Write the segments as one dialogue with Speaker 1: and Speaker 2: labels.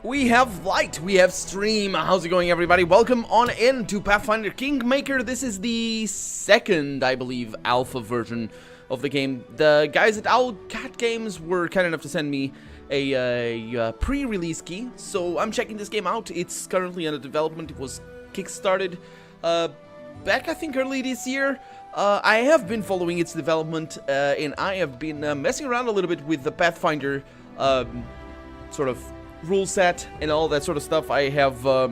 Speaker 1: We have light, we have stream. How's it going, everybody? Welcome on in to Pathfinder Kingmaker. This is the second, I believe, alpha version of the game. The guys at Owl Cat Games were kind enough to send me a pre-release key, so I'm checking this game out. It's currently under development. It was kickstarted back, I think, early this year. I have been following its development, and I have been messing around a little bit with the Pathfinder sort of rule set and all that sort of stuff. I have, I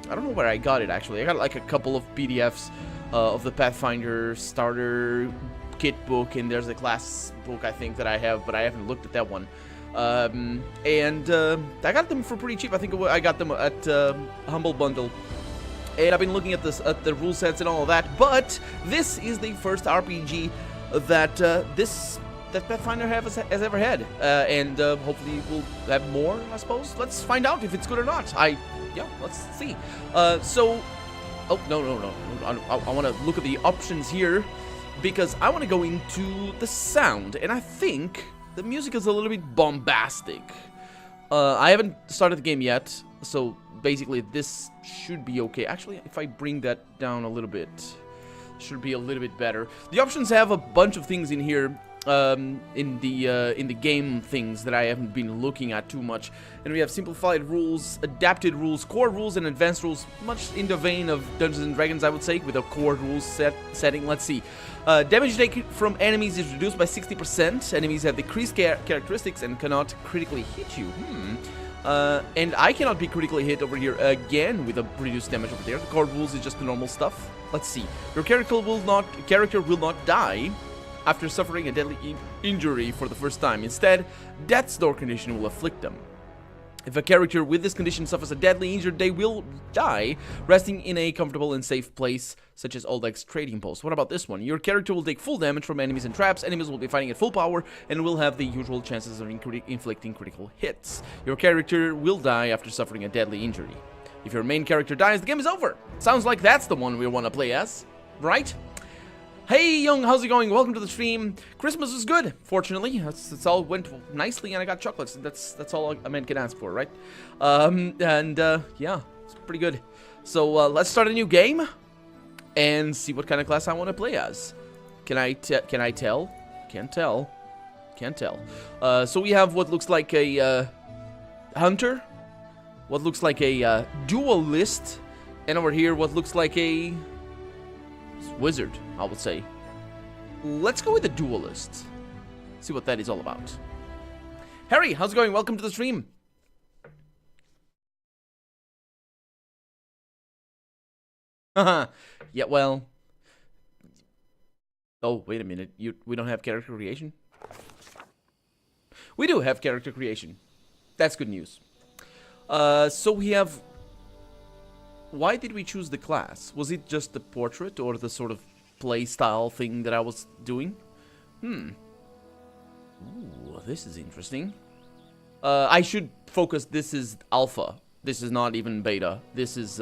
Speaker 1: don't know where I got it actually. I got like a couple of PDFs of the Pathfinder starter kit book, and there's a class book I think that I have, but I haven't looked at that one. I got them for pretty cheap. I think I got them at Humble Bundle. And I've been looking at this, at the rule sets and all of that, but this is the first RPG that that Pathfinder has ever had, and hopefully we'll have more, I suppose. Let's find out if it's good or not. Yeah, let's see. Oh, no. I want to look at the options here, because I want to go into the sound, and I think the music is a little bit bombastic. I haven't started the game yet, so basically this should be okay. Actually, if I bring that down a little bit, should be a little bit better. The options have a bunch of things in here, in the game things that I haven't been looking at too much. And we have simplified rules, adapted rules, core rules, and advanced rules, much in the vein of Dungeons and Dragons, I would say, with a core rules setting. Let's see. Damage taken from enemies is reduced by 60%. Enemies have decreased characteristics and cannot critically hit you. And I cannot be critically hit over here again with a reduced damage over there. The core rules is just the normal stuff. Let's see. Your character will not die after suffering a deadly injury for the first time. Instead, death's door condition will afflict them. If a character with this condition suffers a deadly injury, they will die, resting in a comfortable and safe place, such as Oldek's trading post. What about this one? Your character will take full damage from enemies and traps. Enemies will be fighting at full power and will have the usual chances of inflicting critical hits. Your character will die after suffering a deadly injury. If your main character dies, the game is over. Sounds like that's the one we want to play as, right? Hey, Young, how's it going? Welcome to the stream. Christmas was good, fortunately. It's all went nicely, and I got chocolates. That's all a man can ask for, right? Yeah, it's pretty good. So let's start a new game and see what kind of class I want to play as. Can I tell? Can't tell. Can't tell. So we have what looks like a hunter, what looks like a duelist, and over here what looks like a wizard, I would say. Let's go with the duelist. See what that is all about. Harry, how's it going? Welcome to the stream. Haha. Yeah, well. Oh, wait a minute. We don't have character creation? We do have character creation. That's good news. So we have... Why did we choose the class? Was it just the portrait or the sort of play style thing that I was doing? Ooh, this is interesting. I should focus, this is alpha. This is not even beta. This is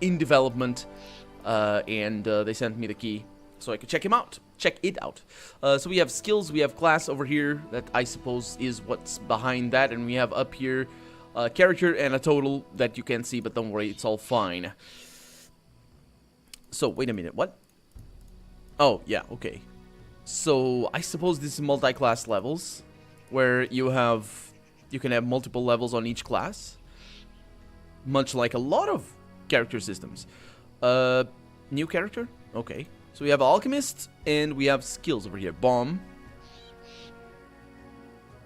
Speaker 1: in development, and they sent me the key so I could check it out. So we have skills, we have class over here, that I suppose is what's behind that, and we have up here character and a total that you can't see, but don't worry, it's all fine. So, wait a minute, what? Oh, yeah, okay. So, I suppose this is multi-class levels, where you can have multiple levels on each class, much like a lot of character systems. New character? Okay. So we have alchemist, and we have skills over here. Bomb.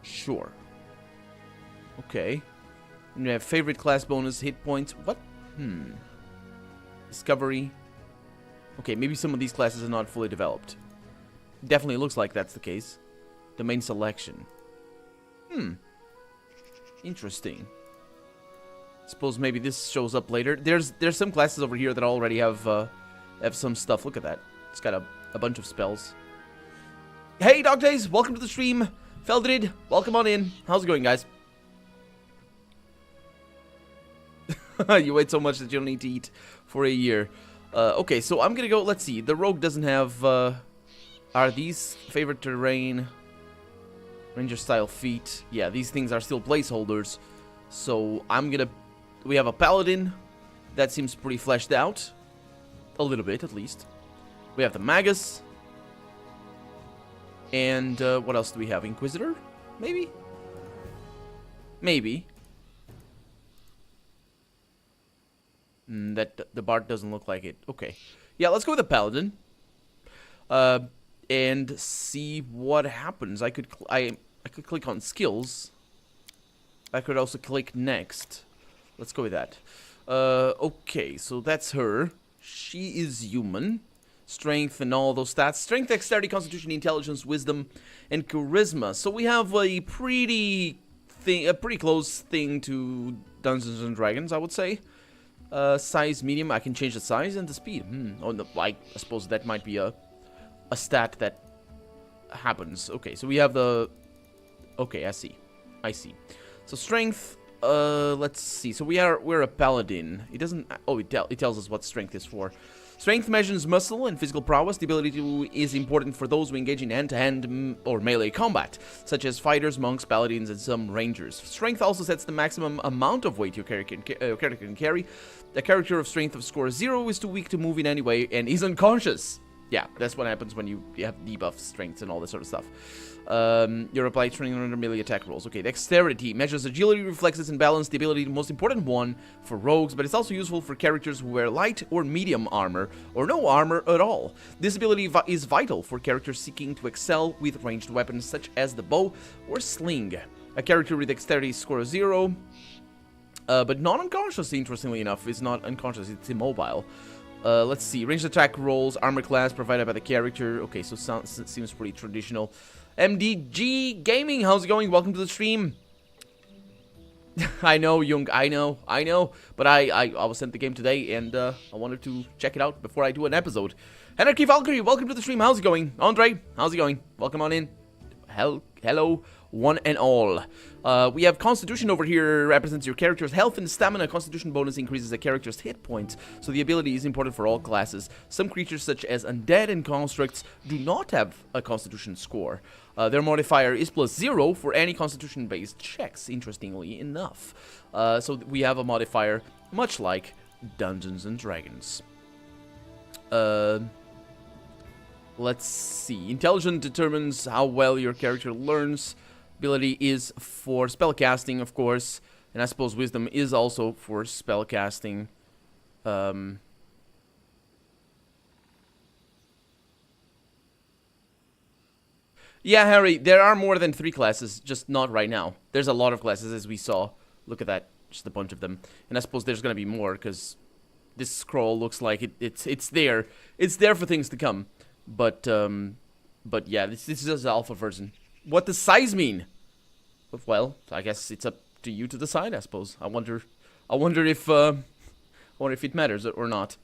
Speaker 1: Sure. Okay. And we have favorite class bonus, hit points. What? Discovery. Okay, maybe some of these classes are not fully developed. Definitely looks like that's the case. Domain selection. Interesting. Suppose maybe this shows up later. There's some classes over here that already have some stuff. Look at that. It's got a bunch of spells. Hey, Dog Days, welcome to the stream. Feldrid, welcome on in. How's it going, guys? You wait so much that you don't need to eat for a year. Okay, so I'm gonna go, let's see. The rogue doesn't have, are these favorite terrain? Ranger style feat. Yeah, these things are still placeholders. So we have a paladin. That seems pretty fleshed out. A little bit, at least. We have the magus. And what else do we have? Inquisitor? Maybe? Maybe. That the bard doesn't look like it. Okay. Yeah, let's go with the paladin. And see what happens. I could click on skills. I could also click next. Let's go with that. Okay, so that's her. She is human. Strength and all those stats. Strength, dexterity, constitution, intelligence, wisdom, and charisma. So we have a pretty close thing to Dungeons and Dragons, I would say. Size, medium. I can change the size and the speed. Oh, no, I suppose that might be a stat that happens. Okay, so we have the... Okay, I see. So strength, let's see. So we're a paladin. It doesn't... Oh, it tells us what strength is for. Strength measures muscle and physical prowess. The ability is important for those who engage in hand-to-hand or melee combat, such as fighters, monks, paladins, and some rangers. Strength also sets the maximum amount of weight your character can carry. A character of strength of score 0 is too weak to move in any way and is unconscious. Yeah, that's what happens when you have debuff strengths and all this sort of stuff. You're applied training under melee attack rolls. Okay, dexterity measures agility, reflexes, and balance. The ability, the most important one for rogues, but it's also useful for characters who wear light or medium armor, or no armor at all. This ability is vital for characters seeking to excel with ranged weapons such as the bow or sling. A character with dexterity score 0, but not unconscious, interestingly enough, is not unconscious, it's immobile. Let's see, ranged attack rolls, armor class provided by the character. Okay, so seems pretty traditional. MDG Gaming, how's it going? Welcome to the stream. I know, Jung, I know, but I was sent the game today, and I wanted to check it out before I do an episode. Anarchy Valkyrie, welcome to the stream, how's it going? Andre, how's it going? Welcome on in. Hello, one and all. We have Constitution over here, represents your character's health and stamina. Constitution bonus increases a character's hit points, so the ability is important for all classes. Some creatures, such as undead and constructs, do not have a Constitution score. Their modifier is +0 for any Constitution-based checks, interestingly enough. So we have a modifier much like Dungeons and Dragons. Let's see. Intelligence determines how well your character learns. Ability is for spellcasting, of course. And I suppose wisdom is also for spellcasting. Yeah, Harry, there are more than 3 classes, just not right now. There's a lot of classes, as we saw. Look at that, just a bunch of them. And I suppose there's gonna be more, because this scroll looks like it's there. It's there for things to come. But yeah, this is just the alpha version. What does size mean? Well, I guess it's up to you to decide, I suppose. I wonder if it matters or not.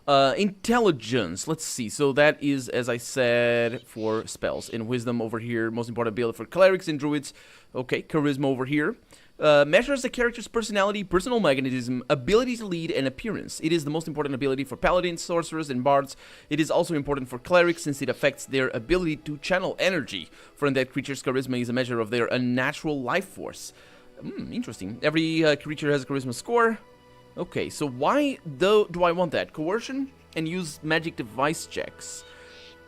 Speaker 1: Intelligence, let's see. So that is, as I said, for spells. And wisdom over here, most important ability for clerics and druids. Okay, charisma over here. Measures a character's personality, personal magnetism, ability to lead, and appearance. It is the most important ability for paladins, sorcerers, and bards. It is also important for clerics since it affects their ability to channel energy. For undead creatures, charisma is a measure of their unnatural life force. Interesting. Every creature has a charisma score. Okay, so why do I want that? Coercion and use magic device checks.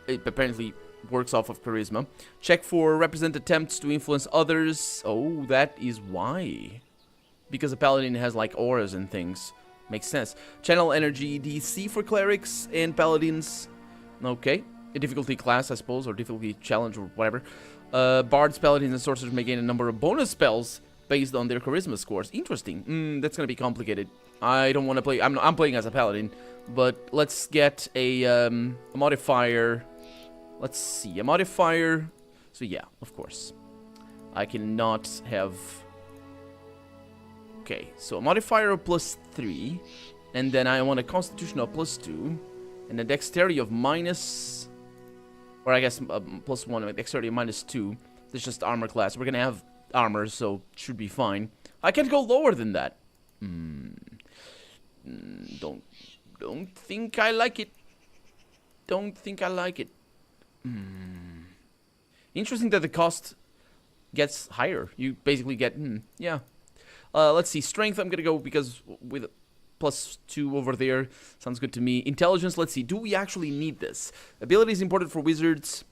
Speaker 1: It apparently works off of charisma. Check for represent attempts to influence others. Oh, that is why. Because a paladin has like auras and things. Makes sense. Channel energy DC for clerics and paladins. Okay. A difficulty class, I suppose, or difficulty challenge or whatever. Bards, paladins, and sorcerers may gain a number of bonus spells based on their charisma scores. Interesting. That's gonna be complicated. I don't want to play. I'm playing as a paladin, but let's get a modifier. Let's see, a modifier. So yeah, of course, I cannot have. Okay, so a modifier of +3, and then I want a constitution of +2, and a dexterity of minus, or I guess +1, a dexterity of -2. It's just armor class. We're gonna have armor, so should be fine. I can't go lower than that. Don't think I like it. Don't think I like it. Interesting that the cost gets higher. You basically get, yeah. Let's see, strength, I'm gonna go because with +2 over there, sounds good to me. Intelligence, let's see, do we actually need this? Ability is important for wizards.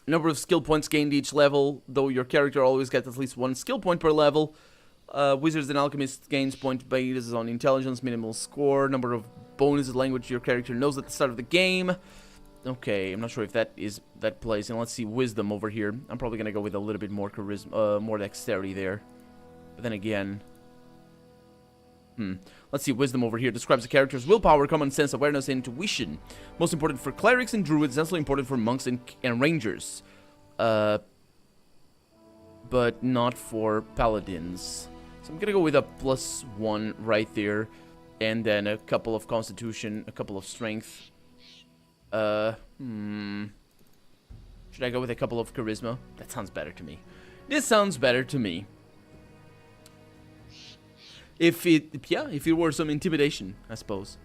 Speaker 1: Number of skill points gained each level, though your character always gets at least 1 skill point per level. Wizards and alchemists gains point based on intelligence, minimal score, number of bonuses, language your character knows at the start of the game. Okay, I'm not sure if that plays. And let's see, wisdom over here. I'm probably gonna go with a little bit more charisma, more dexterity there. But then again, let's see, wisdom over here describes the character's willpower, common sense, awareness, and intuition. Most important for clerics and druids, also important for monks and rangers. But not for paladins. So I'm gonna go with a +1 right there. And then a couple of constitution, a couple of strength. Should I go with a couple of charisma? That sounds better to me. This sounds better to me. If it were some intimidation, I suppose.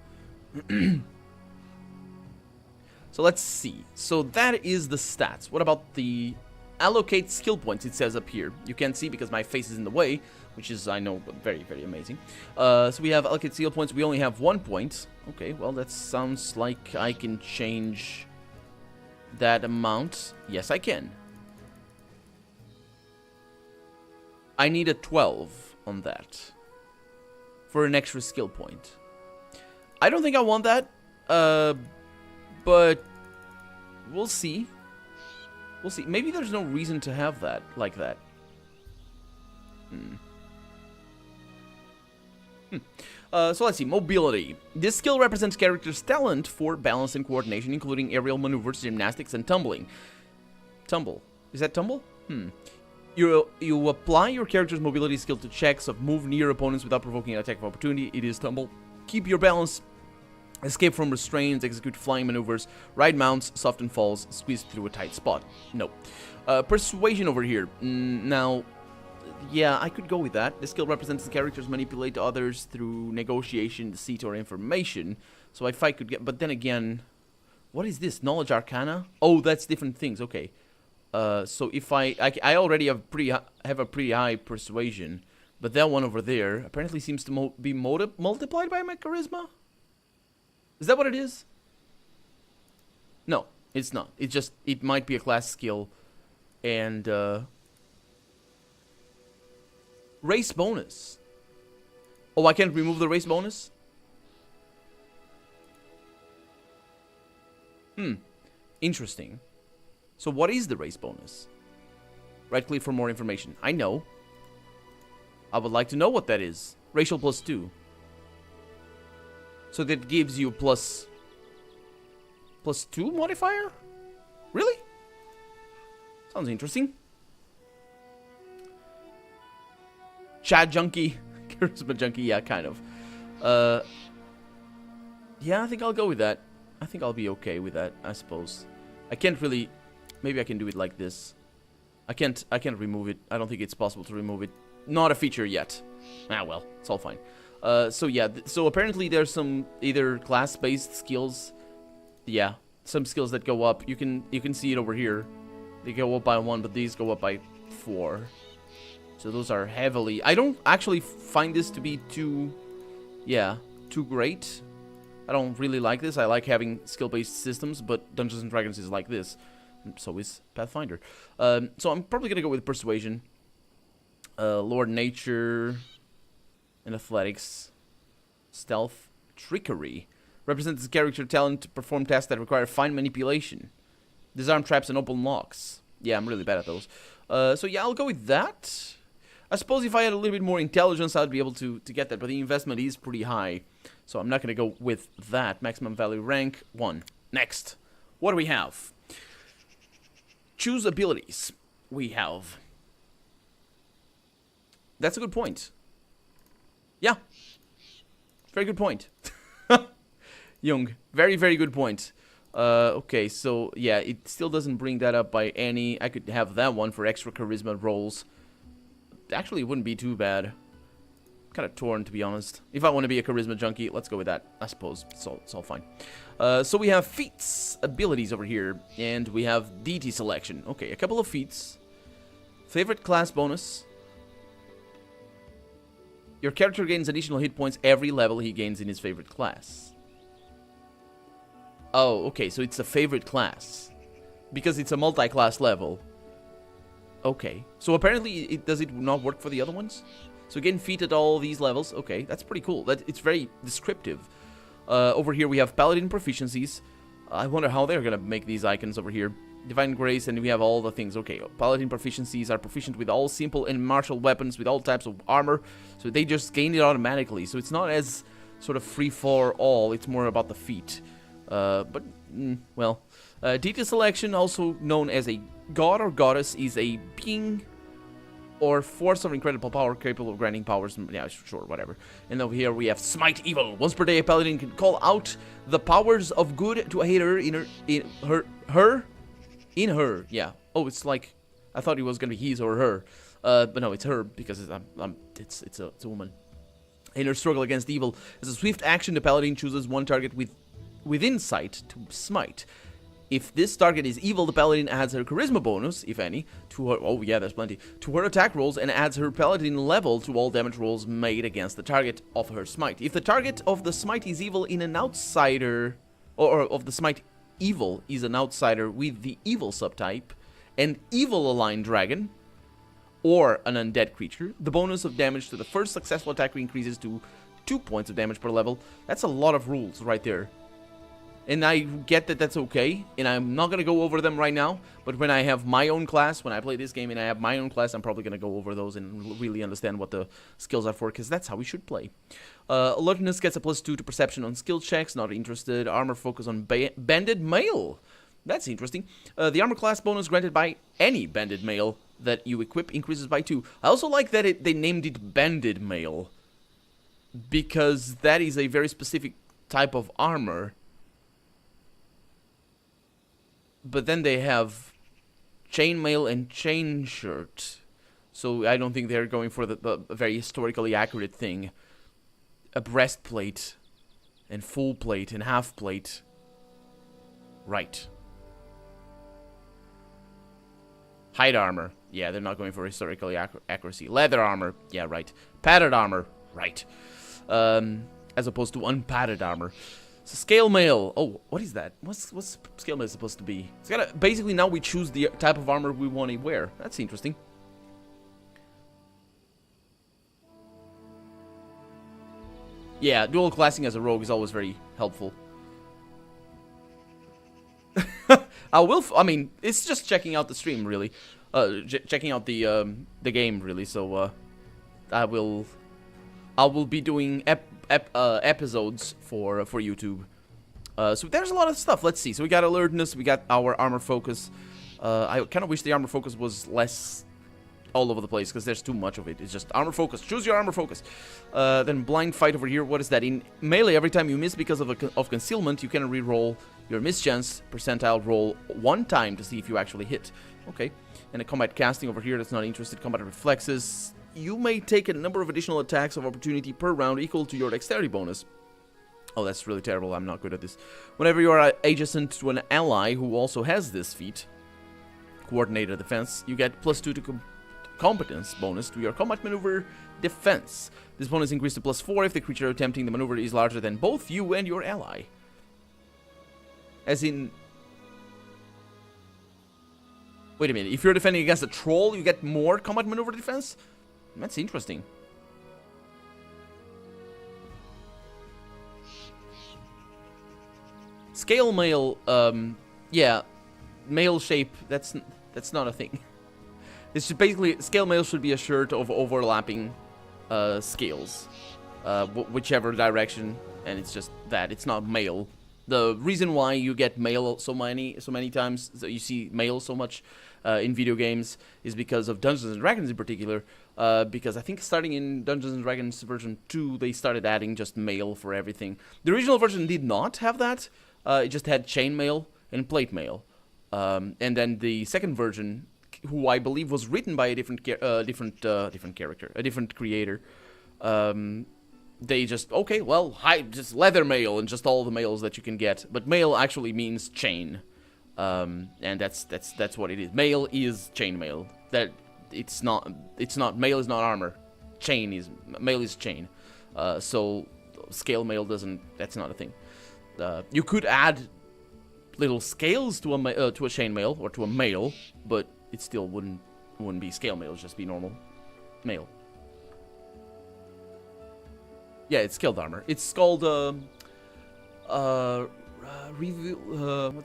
Speaker 1: So let's see. So that is the stats. What about the allocate skill points? It says up here. You can't see because my face is in the way, which is, I know, very, very amazing. So we have allocate skill points. We only have 1 point. Okay, well, that sounds like I can change that amount. Yes, I can. I need a 12 on that for an extra skill point. I don't think I want that, but we'll see. We'll see. Maybe there's no reason to have that like that. So let's see, mobility. This skill represents character's talent for balance and coordination, including aerial maneuvers, gymnastics, and tumbling. Tumble. Is that tumble? You apply your character's mobility skill to checks of move near opponents without provoking an attack of opportunity. It is tumble. Keep your balance. Escape from restraints, execute flying maneuvers, ride mounts, soften falls, squeeze through a tight spot. No. Persuasion over here. Now, yeah, I could go with that. This skill represents the characters manipulate others through negotiation, deceit, or information. So if I could get... But then again, what is this? Knowledge Arcana? Oh, that's different things. Okay. So if I already have a pretty high persuasion, but that one over there apparently seems to be multiplied by my charisma. Is that what it is? No, it's not. It's just, it might be a class skill. And, race bonus. Oh, I can't remove the race bonus? Interesting. So what is the race bonus? Right click for more information. I know. I would like to know what that is. Racial +2. So that gives you +2 modifier? Really? Sounds interesting. Chat junkie. Charisma junkie, yeah, kind of. Yeah, I think I'll go with that. I think I'll be okay with that, I suppose. I can't really... Maybe I can do it like this. I can't remove it. I don't think it's possible to remove it. Not a feature yet. Ah, well, it's all fine. So yeah, so apparently there's some either class-based skills. Yeah, some skills that go up. You can see it over here. They go up by 1, but these go up by 4. So those are heavily... I don't actually find this to be too great. I don't really like this. I like having skill-based systems, but Dungeons & Dragons is like this. So is Pathfinder. So I'm probably going to go with Persuasion. Lord Nature... and Athletics. Stealth. Trickery. Represents the character talent to perform tasks that require fine manipulation. Disarm traps and open locks. Yeah, I'm really bad at those. So yeah, I'll go with that. I suppose if I had a little bit more intelligence, I'd be able to get that. But the investment is pretty high. So I'm not going to go with that. Maximum value rank 1. Next. What do we have? Choose abilities. We have... That's a good point. Yeah. Very good point. Young. Very, very good point. Okay, so, yeah, it still doesn't bring that up by any... I could have that one for extra charisma rolls. Actually, it wouldn't be too bad. Kind of torn, to be honest. If I want to be a charisma junkie, let's go with that, I suppose. It's all fine. So we have feats, abilities over here, and we have deity selection. Okay, a couple of feats. Favorite class bonus. Your character gains additional hit points every level he gains in his favorite class. Oh, okay, so it's a favorite class. Because it's a multi-class level. Okay. So apparently, does it not work for the other ones? So again, feat at all these levels. Okay, that's pretty cool. It's very descriptive. Over here, we have Paladin proficiencies. I wonder how they're gonna make these icons over here. Divine Grace, and we have all the things. Okay, Paladin proficiencies are proficient with all simple and martial weapons, with all types of armor. So they just gain it automatically. So it's not as sort of free for all. It's more about the feat. Well, deity selection, also known as a god or goddess, is a being or force of incredible power capable of granting powers. Yeah, sure, whatever. And over here we have Smite Evil. Once per day, a paladin can call out the powers of good to aid her in her. Yeah. Oh, it's like I thought it was gonna be his or her, but no, it's her because it's a woman. In her struggle against evil, as a swift action, the paladin chooses one target within sight to smite. If this target is evil, the paladin adds her charisma bonus, if any, to her. Oh yeah, there's plenty to her attack rolls, and adds her paladin level to all damage rolls made against the target of her smite. If the target of the smite is evil in an outsider, or of the smite evil is an outsider with the evil subtype, an evil aligned dragon, or an undead creature, the bonus of damage to the first successful attacker increases to 2 points of damage per level. That's a lot of rules right there. And I get that that's okay, and I'm not going to go over them right now, but when I have my own class, when I play this game and I have my own class, I'm probably going to go over those and really understand what the skills are for, because that's how we should play. Alertness gets a +2 to perception on skill checks, not interested. Armor focus on banded mail. That's interesting. The armor class bonus granted by any banded mail that you equip increases by 2. I also like that they named it banded mail, because that is a very specific type of armor. But then they have chainmail and chain shirt, so I don't think they're going for the very historically accurate thing. A breastplate, and full plate, and half plate. Right. Hide armor. Yeah, they're not going for historically accuracy. Leather armor. Yeah, right. Padded armor. Right. As opposed to unpadded armor. So scale mail. Oh, what is that? What's scale mail supposed to be? It's gotta basically now we choose the type of armor we want to wear. That's interesting. Yeah, dual classing as a rogue is always very helpful. I mean, it's just checking out the stream really, checking out the game really. So I will be doing episodes for YouTube. So there's a lot of stuff. Let's see. So we got alertness, we got our armor focus. I kind of wish the armor focus was less all over the place, because there's too much of it. It's just armor focus. Choose your armor focus. Then blind fight over here. What is that? In melee, every time you miss because of concealment, you can re-roll your mischance percentile roll 1 time to see if you actually hit. Okay. And a combat casting over here. That's not interested. Combat reflexes. You may take a number of additional attacks of opportunity per round equal to your dexterity bonus. Oh, that's really terrible. I'm not good at this. Whenever you are adjacent to an ally who also has this feat, coordinated defense, you get +2 to competence bonus to your combat maneuver defense. This bonus increases to +4 if the creature attempting the maneuver is larger than both you and your ally. As in... Wait a minute. If you're defending against a troll, you get more combat maneuver defense? That's interesting. Scale mail, yeah, mail shape, that's not a thing. It's just basically, scale mail should be a shirt of overlapping scales, whichever direction, and it's just that, it's not mail. The reason why you get mail so many times, so you see mail so much in video games, is because of Dungeons & Dragons in particular, because I think starting in Dungeons & Dragons version 2, they started adding just mail for everything. The original version did not have that, it just had chain mail and plate mail, and then the second version, who I believe was written by a different character, a different creator, they just, okay, well, just leather mail and just all the mails that you can get. But mail actually means chain, and that's what it is. Mail is chain mail. That it's not mail is not armor. Mail is chain. So scale mail doesn't. That's not a thing. You could add little scales to a chainmail or to a mail, but it still wouldn't be scale mail. It'd just be normal mail. Yeah, it's scaled armor. It's called what's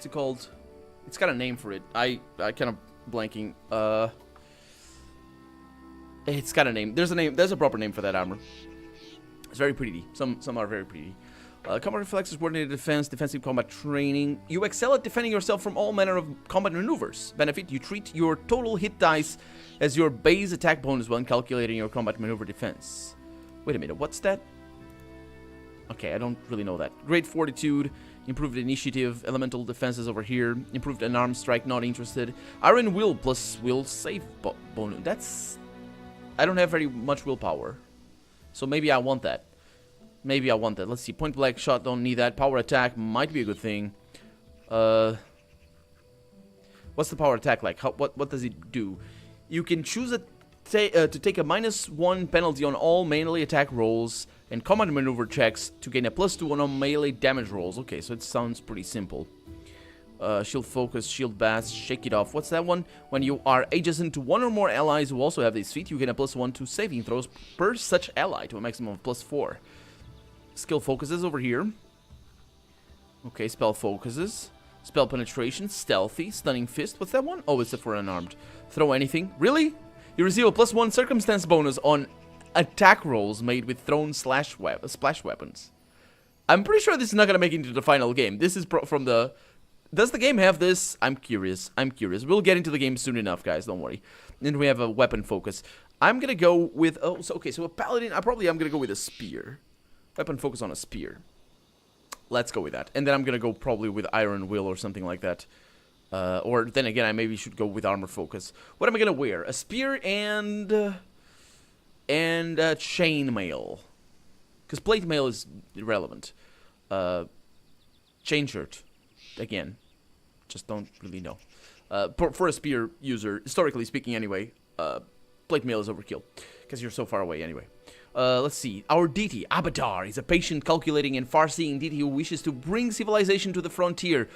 Speaker 1: it called? It's got a name for it. I kind of blanking. It's got a name. There's a name. There's a proper name for that armor. It's very pretty. Some are very pretty. Combat reflexes, coordinated defense, defensive combat training. You excel at defending yourself from all manner of combat maneuvers. Benefit, you treat your total hit dice as your base attack bonus when calculating your combat maneuver defense. Wait a minute, what's that? Okay, I don't really know that. Great fortitude, improved initiative, elemental defenses over here, improved unarmed strike, not interested. Iron will plus will save bonus. That's... I don't have very much willpower. So maybe I want that. Maybe I want that. Let's see. Point blank shot, don't need that. Power attack might be a good thing. What's the power attack like? What does it do? You can choose to take a -1 penalty on all melee attack rolls and combat maneuver checks to gain a +2 on melee damage rolls. Okay, so it sounds pretty simple. Shield focus, shield blast, shake it off. What's that one? When you are adjacent to one or more allies who also have this feat, you gain a +1 to saving throws per such ally to a maximum of +4. Skill focuses over here. Okay, spell focuses. Spell penetration, stealthy, stunning fist. What's that one? Oh, it's for unarmed. Throw anything. Really? You receive a +1 circumstance bonus on attack rolls made with thrown splash weapons. I'm pretty sure this is not going to make it into the final game. This is from the... Does the game have this? I'm curious. We'll get into the game soon enough, guys. Don't worry. Then we have a weapon focus. I'm going to go with... Oh, so okay, so a paladin. I'm going to go with a spear. Weapon focus on a spear. Let's go with that. And then I'm going to go probably with Iron Will or something like that. Or then again, I maybe should go with armor focus. What am I going to wear? A spear and chain mail. Because plate mail is irrelevant. Chain shirt. Again. Just don't really know. For a spear user, historically speaking anyway, plate mail is overkill. Because you're so far away anyway. Let's see. Our deity, Abadar, is a patient, calculating, and far-seeing deity who wishes to bring civilization to the frontier,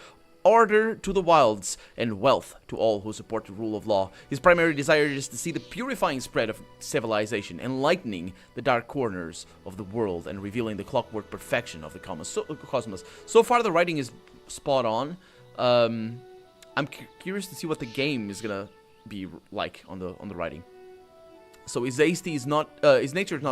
Speaker 1: order to the wilds, and wealth to all who support the rule of law. His primary desire is to see the purifying spread of civilization, enlightening the dark corners of the world, and revealing the clockwork perfection of the cosmos. So far, the writing is spot on. I'm curious to see what the game is gonna be like on the writing. So his nature is not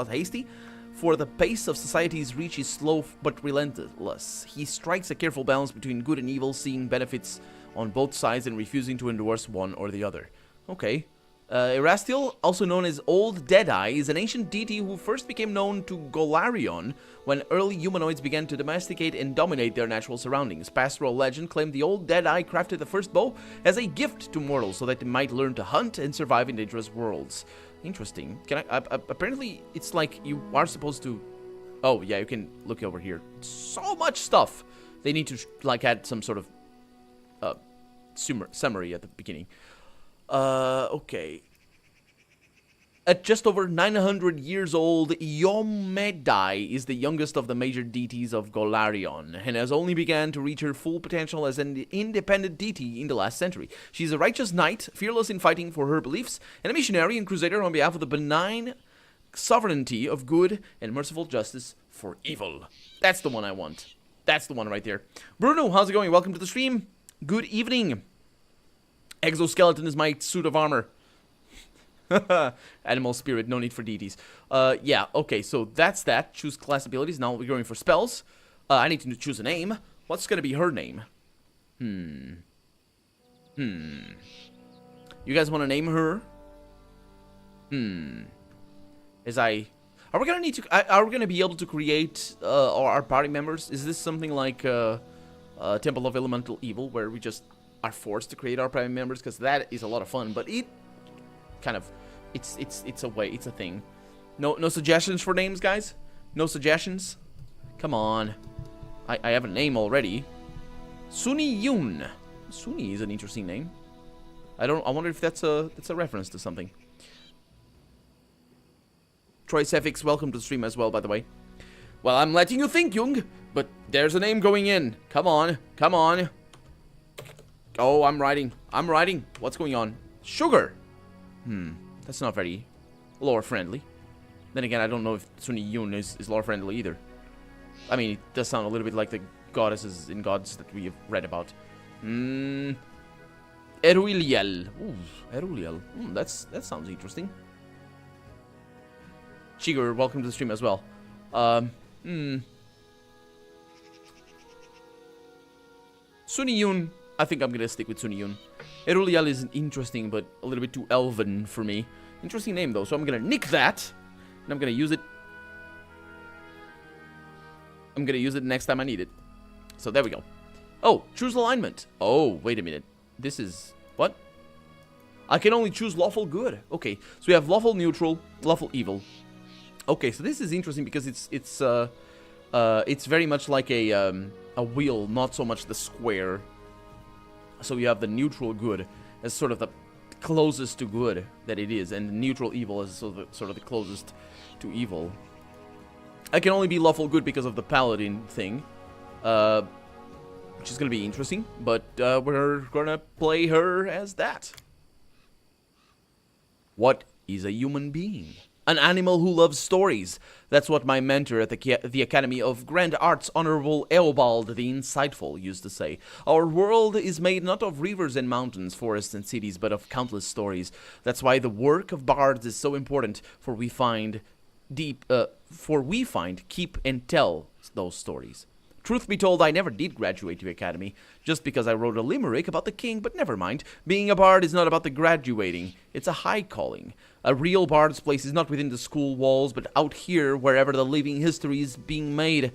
Speaker 1: hasty, for the pace of society's reach is slow but relentless. He strikes a careful balance between good and evil, seeing benefits on both sides and refusing to endorse one or the other. Okay. Erastil, also known as Old Deadeye, is an ancient deity who first became known to Golarion when early humanoids began to domesticate and dominate their natural surroundings. Pastoral legend claimed the Old Deadeye crafted the first bow as a gift to mortals so that they might learn to hunt and survive in dangerous worlds. Interesting. Can I apparently it's like you are supposed to... Oh, yeah, you can look over here. So much stuff. They need to, like, add some sort of summary at the beginning. Okay. At just over 900 years old, Yomedai is the youngest of the major deities of Golarion, and has only begun to reach her full potential as an independent deity in the last century. She is a righteous knight, fearless in fighting for her beliefs, and a missionary and crusader on behalf of the benign sovereignty of good and merciful justice for evil. That's the one I want. That's the one right there. Bruno, how's it going? Welcome to the stream. Good evening. Exoskeleton is my suit of armor. Animal spirit, no need for deities. Yeah, okay, so that's that. Choose class abilities. Now we're going for spells. I need to choose a name. What's gonna be her name? You guys want to name her? Are we gonna need to? Are we gonna be able to create our party members? Is this something like Temple of Elemental Evil, where we just are forced to create our party members? Because that is a lot of fun, but it kind of, it's a thing. No suggestions for names, guys? No suggestions? Come on. I have a name already. Suni Yun. Suni is an interesting name. I wonder if that's a reference to something. Troy Sefix, welcome to the stream as well, by the way. Well, I'm letting you think, Jung, but there's a name going in. Come on, come on. Oh, I'm writing. What's going on? Sugar. That's not very lore-friendly. Then again, I don't know if Sunny Yun is lore-friendly either. I mean, it does sound a little bit like the goddesses and gods that we have read about. Eruiliel. Ooh, Eruiliel. That sounds interesting. Shigur, welcome to the stream as well. Sunny Yun. I think I'm gonna stick with Sunny Yun. Eruiliel is interesting, but a little bit too elven for me. Interesting name, though, so I'm gonna nick that. And I'm gonna use it. I'm gonna use it next time I need it. So there we go. Oh, choose alignment. Oh, wait a minute. This is... what? I can only choose lawful good. Okay, so we have lawful neutral, lawful evil. Okay, so this is interesting because it's very much like a wheel, not so much the square. So you have the neutral good as sort of the closest to good that it is, and the neutral evil is sort of the closest to evil. I can only be lawful good because of the paladin thing, which is going to be interesting, but we're going to play her as that. What is a human being? An animal who loves stories. That's what my mentor at the Academy of Grand Arts, Honorable Eobald the Insightful, used to say. Our world is made not of rivers and mountains, forests and cities, but of countless stories. That's why the work of bards is so important, for we find, keep, and tell those stories. Truth be told, I never did graduate to Academy, just because I wrote a limerick about the king, but never mind. Being a bard is not about the graduating, it's a high calling. A real bard's place is not within the school walls, but out here, wherever the living history is being made.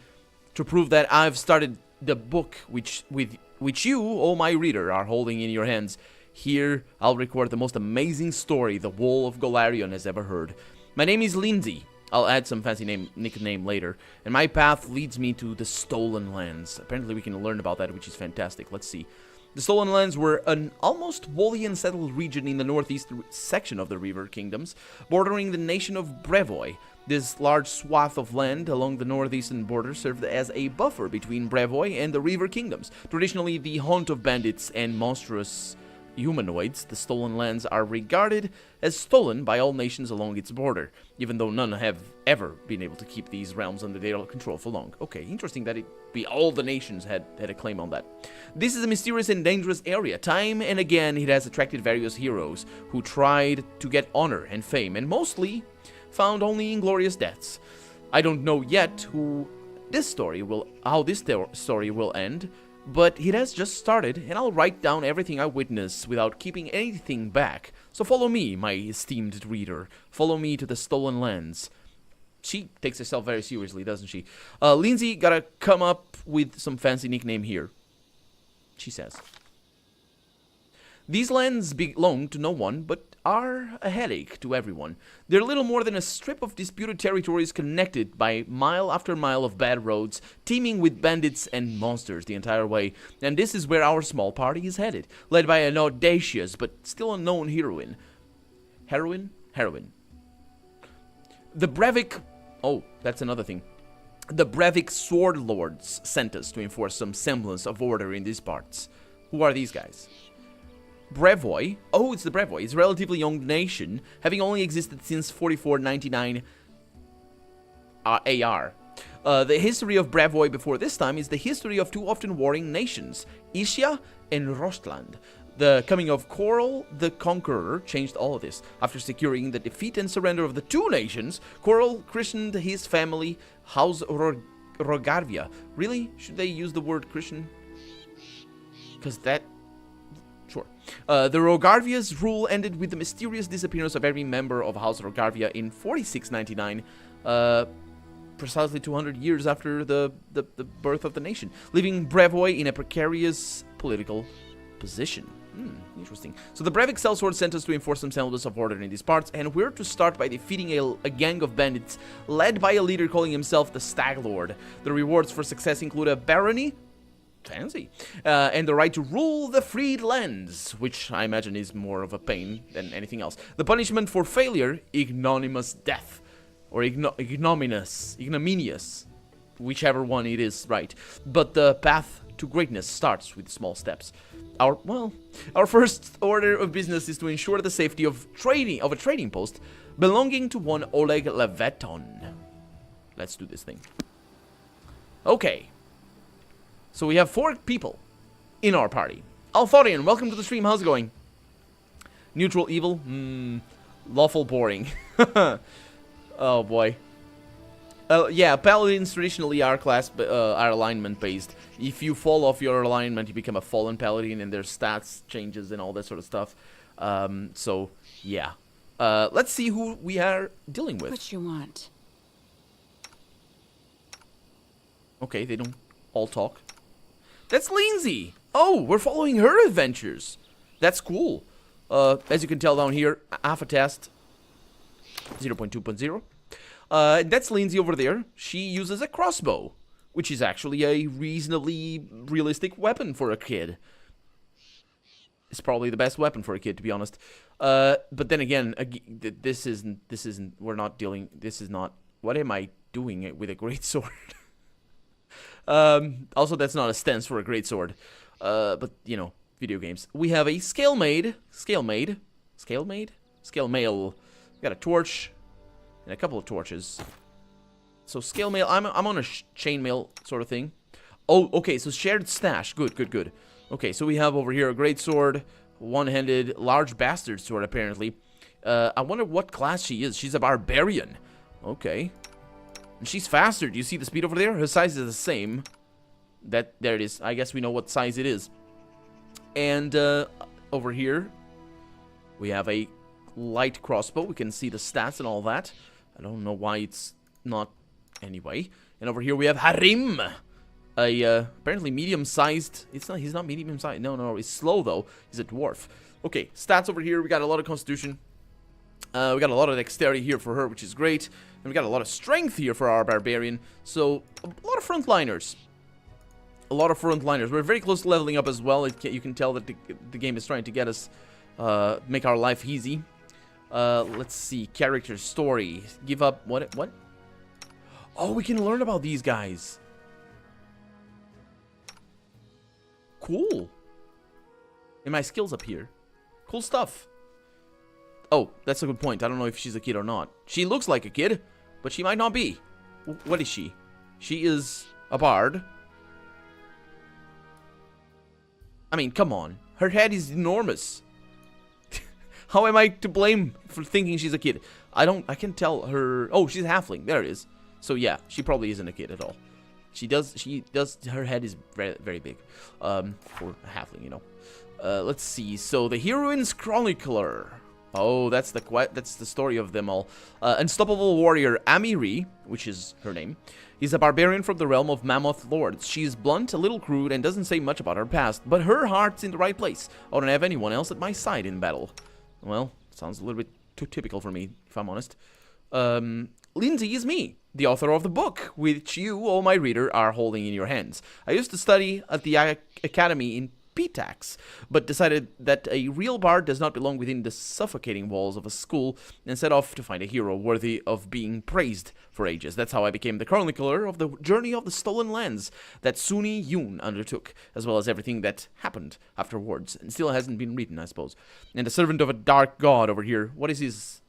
Speaker 1: To prove that, I've started the book which you, oh my reader, are holding in your hands. Here, I'll record the most amazing story the wall of Golarion has ever heard. My name is Lindsay. I'll add some fancy nickname later. And my path leads me to the Stolen Lands. Apparently we can learn about that, which is fantastic. Let's see. The Stolen Lands were an almost wholly unsettled region in the northeast section of the River Kingdoms, bordering the nation of Brevoy. This large swath of land along the northeastern border served as a buffer between Brevoy and the River Kingdoms. Traditionally the haunt of bandits and monstrous humanoids, the Stolen Lands are regarded as stolen by all nations along its border, even though none have ever been able to keep these realms under their control for long. Okay, interesting that all the nations had a claim on that. This is a mysterious and dangerous area. Time and again it has attracted various heroes who tried to get honor and fame, and mostly found only inglorious deaths. I don't know yet how this story will end, but it has just started, and I'll write down everything I witness without keeping anything back. So follow me, my esteemed reader. Follow me to the Stolen Lands. She takes herself very seriously, doesn't she? Lindsay gotta come up with some fancy nickname here. She says. These lands belong to no one, but are a headache to everyone. They're little more than a strip of disputed territories connected by mile after mile of bad roads, teeming with bandits and monsters the entire way. And this is where our small party is headed, led by an audacious but still unknown heroine. Heroine? The Brevik... oh, that's another thing. The Brevik Sword Lords sent us to enforce some semblance of order in these parts. Who are these guys? Brevoy. Oh, it's the Brevoy. It's a relatively young nation, having only existed since 4499 AR. The history of Brevoy before this time is the history of two often warring nations, Ischia and Rostland. The coming of Coral the Conqueror changed all of this. After securing the defeat and surrender of the two nations, Coral christened his family House Rogarvia. Really? Should they use the word Christian? Because that... sure. The Rogarvia's rule ended with the mysterious disappearance of every member of House Rogarvia in 4699, precisely 200 years after the birth of the nation, leaving Brevoy in a precarious political position. Interesting. So the Brevik Sellsword sent us to enforce some semblance of order in these parts, and we're to start by defeating a gang of bandits led by a leader calling himself the Stag Lord. The rewards for success include a barony, fancy, and the right to rule the freed lands, which I imagine is more of a pain than anything else. The punishment for failure, ignominious death. Or ignominious. Whichever one it is, right. But the path to greatness starts with small steps. Our first order of business is to ensure the safety of a trading post belonging to one Oleg Leveton. Let's do this thing. Okay. So we have 4 people in our party. Althorian, welcome to the stream. How's it going? Neutral evil? Lawful boring. Oh boy. Yeah, paladins traditionally are alignment based. If you fall off your alignment, you become a fallen paladin, and their stats changes and all that sort of stuff. So yeah. Let's see who we are dealing with.
Speaker 2: What you want?
Speaker 1: Okay, they don't all talk. That's Lindsay. Oh, we're following her adventures. That's cool. As you can tell down here, alpha test 0.2.0. That's Lindsay over there. She uses a crossbow, which is actually a reasonably realistic weapon for a kid. It's probably the best weapon for a kid, to be honest. But then again, this isn't. We're not dealing. This is not. What am I doing with a greatsword? Also, that's not a stance for a greatsword. But you know, video games. We have a scale mail. We got a torch and a couple of torches. So scale mail. I'm on a chain mail sort of thing. Oh, okay. So shared stash. Good. Okay, so we have over here a greatsword, one-handed, large bastard sword apparently. I wonder what class she is. She's a barbarian. Okay. And she's faster. Do you see the speed over there? Her size is the same. There it is. I guess we know what size it is. And over here, we have a light crossbow. We can see the stats and all that. I don't know why it's not anyway. And over here we have Harim. Apparently medium-sized. He's not medium-sized. No. He's slow, though. He's a dwarf. Okay, stats over here. We got a lot of constitution. We got a lot of dexterity here for her, which is great. And we got a lot of strength here for our barbarian. So, a lot of frontliners. We're very close to leveling up as well. You can tell that the game is trying to get us, make our life easy. Let's see. Character, story. Give up. What? Oh, we can learn about these guys. Cool. And my skills up here. Cool stuff. Oh, that's a good point. I don't know if she's a kid or not. She looks like a kid, but she might not be. What is she? She is a bard. I mean, come on. Her head is enormous. How am I to blame for thinking she's a kid? I can tell her. Oh, she's a halfling. There it is. So yeah, she probably isn't a kid at all. She does, her head is very, very big, for a halfling, you know. Let's see, so the heroine's chronicler. Oh, that's the story of them all. Unstoppable warrior Amiri, which is her name, is a barbarian from the realm of Mammoth Lords. She is blunt, a little crude, and doesn't say much about her past, but her heart's in the right place. I don't have anyone else at my side in battle. Well, sounds a little bit too typical for me, if I'm honest. Lindsay is me, the author of the book, which you, oh my reader, are holding in your hands. I used to study at the academy in Pitax, but decided that a real bard does not belong within the suffocating walls of a school, and set off to find a hero worthy of being praised for ages. That's how I became the chronicler of the journey of the stolen lands that Suni Yun undertook, as well as everything that happened afterwards, and still hasn't been written, I suppose. And the servant of a dark god over here. What is his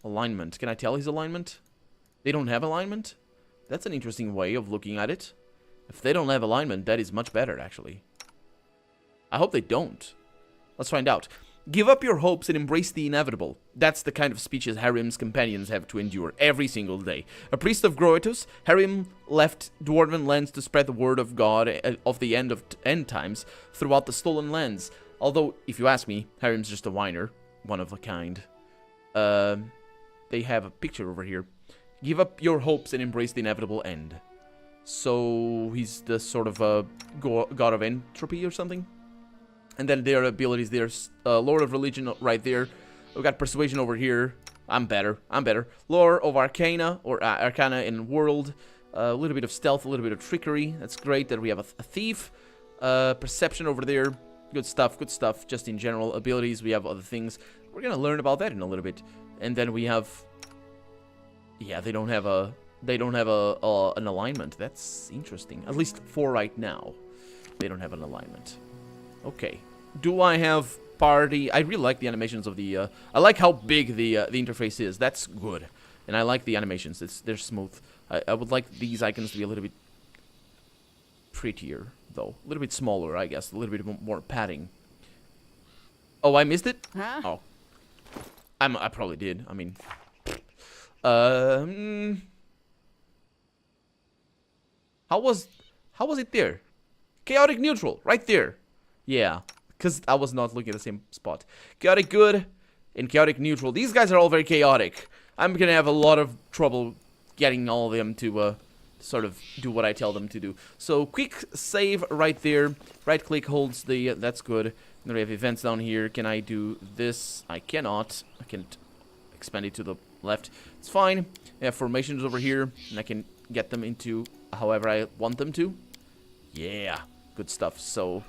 Speaker 1: alignment? Can I tell his alignment? They don't have alignment? That's an interesting way of looking at it. If they don't have alignment, that is much better, actually. I hope they don't. Let's find out. Give up your hopes and embrace the inevitable. That's the kind of speeches Harim's companions have to endure every single day. A priest of Groetus, Harim left Dwarven lands to spread the word of God of the end times throughout the stolen lands. Although, if you ask me, Harim's just a whiner. One of a kind. They have a picture over here. Give up your hopes and embrace the inevitable end. So he's the sort of god of entropy or something. And then their abilities, there's Lord of Religion right there. We've got Persuasion over here. I'm better. Lore of Arcana, or Arcana in World. A little bit of Stealth, a little bit of Trickery. That's great that we have a Thief. Perception over there. Good stuff. Just in general abilities, we have other things. We're going to learn about that in a little bit. And then we have Yeah, they don't have a an alignment. That's interesting. At least for right now, they don't have an alignment. Okay. Do I have party? I really like the animations of the. I like how big the interface is. That's good, and I like the animations. They're smooth. I would like these icons to be a little bit prettier, though. A little bit smaller, I guess. A little bit more padding. Oh, I missed it?
Speaker 2: Huh?
Speaker 1: Oh. I probably did. I mean... How was it there? Chaotic neutral, right there. Yeah, because I was not looking at the same spot. Chaotic good and chaotic neutral. These guys are all very chaotic. I'm gonna have a lot of trouble getting all of them to sort of do what I tell them to do. So quick save right there. Right click holds the. That's good. And then we have events down here. Can I do this? I cannot. I can't expand it to the left. It's fine. I have formations over here, and I can get them into however I want them to. Yeah, good stuff. So,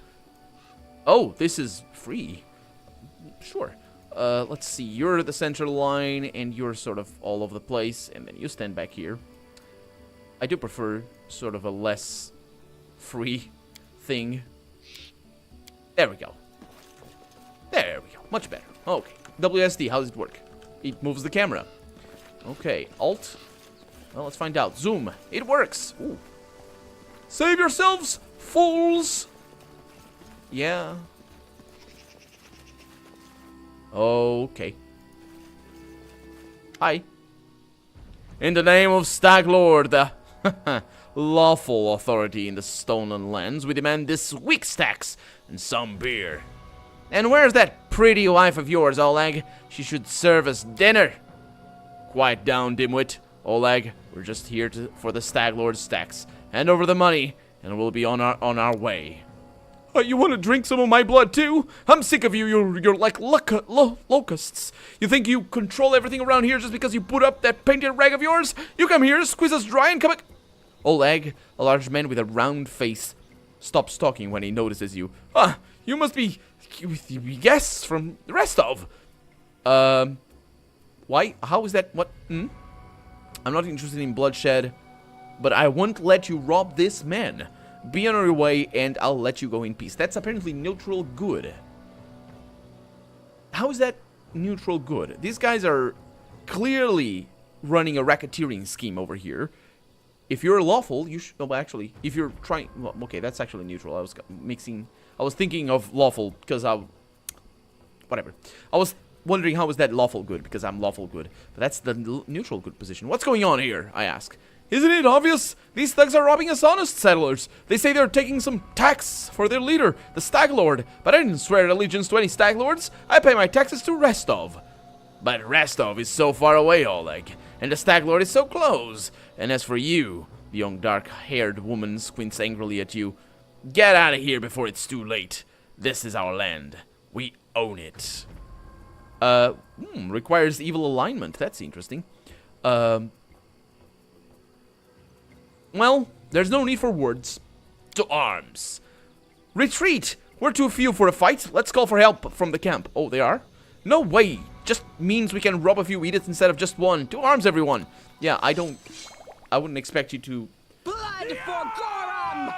Speaker 1: oh, this is free. Sure. Let's see. You're the center line, and you're sort of all over the place, and then you stand back here. I do prefer sort of a less free thing. There we go. There we go. Much better. Okay. WSD, how does it work? It moves the camera. Okay. Alt. Well, let's find out. Zoom. It works. Ooh. Save yourselves, fools. Yeah. Okay. Hi. In the name of Staglord, the lawful authority in the Stolen Lands, we demand this week's tax and some beer. And where's that pretty wife of yours, Oleg? She should serve us dinner. Quiet down, dimwit. Oleg, we're just here for the Staglord's tax. Hand over the money, and we'll be on our way. You want to drink some of my blood too? I'm sick of you. You're like locusts. You think you control everything around here just because you put up that painted rag of yours? You come here, squeeze us dry, and come back. Oleg, a large man with a round face, stops talking when he notices you. You must be guests from the rest of. Why? How is that? What? I'm not interested in bloodshed, but I won't let you rob this man. Be on your way, and I'll let you go in peace. That's apparently neutral good. How is that neutral good? These guys are clearly running a racketeering scheme over here. If you're lawful, you should... Well, actually, if you're trying... Well, okay, that's actually neutral. I was thinking of lawful, because whatever. I was wondering how is that lawful good, because I'm lawful good. But that's the neutral good position. What's going on here, I ask. Isn't it obvious? These thugs are robbing us honest settlers. They say they're taking some tax for their leader, the Staglord. But I didn't swear allegiance to any Staglords. I pay my taxes to Restov. But Restov is so far away, Oleg. And the Staglord is so close. And as for you, the young dark-haired woman squints angrily at you. Get out of here before it's too late. This is our land. We own it. Requires evil alignment. That's interesting. Well, there's no need for words. To arms. Retreat! We're too few for a fight. Let's call for help from the camp. Oh, they are? No way. Just means we can rob a few idiots instead of just one. To arms, everyone. Yeah, I wouldn't expect you to...
Speaker 2: Blood for Gorum!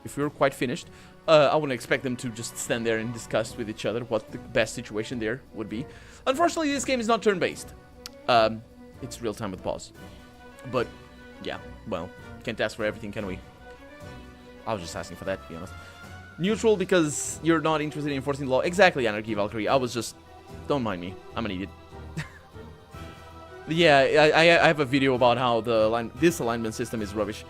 Speaker 1: If you're quite finished, I wouldn't expect them to just stand there and discuss with each other what the best situation there would be. Unfortunately, this game is not turn-based. It's real-time with pause. But, yeah, well, can't ask for everything, can we? I was just asking for that, to be honest. Neutral because you're not interested in enforcing the law. Exactly, Anarchy Valkyrie. I was just... Don't mind me. I'm an idiot. Yeah, I have a video about how this alignment system is rubbish.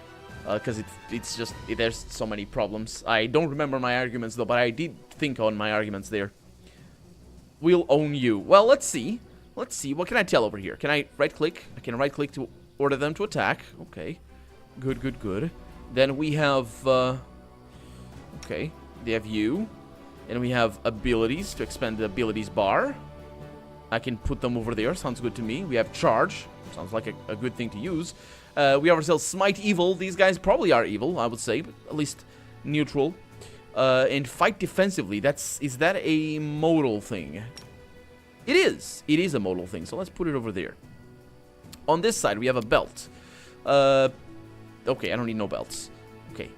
Speaker 1: Because it's just... there's so many problems. I don't remember my arguments, though, but I did think on my arguments there. We'll own you. Well, let's see. Let's see. What can I tell over here? Can I right-click? I can right-click to... order them to attack. Okay. Good, good, good. Then we have, okay. They have you. And we have abilities to expand the abilities bar. I can put them over there. Sounds good to me. We have charge. Sounds like a good thing to use. We have ourselves smite evil. These guys probably are evil, I would say. But at least neutral. And fight defensively. Is that a modal thing? It is. It is a modal thing, so let's put it over there. On this side, we have a belt. Okay, I don't need no belts. Okay,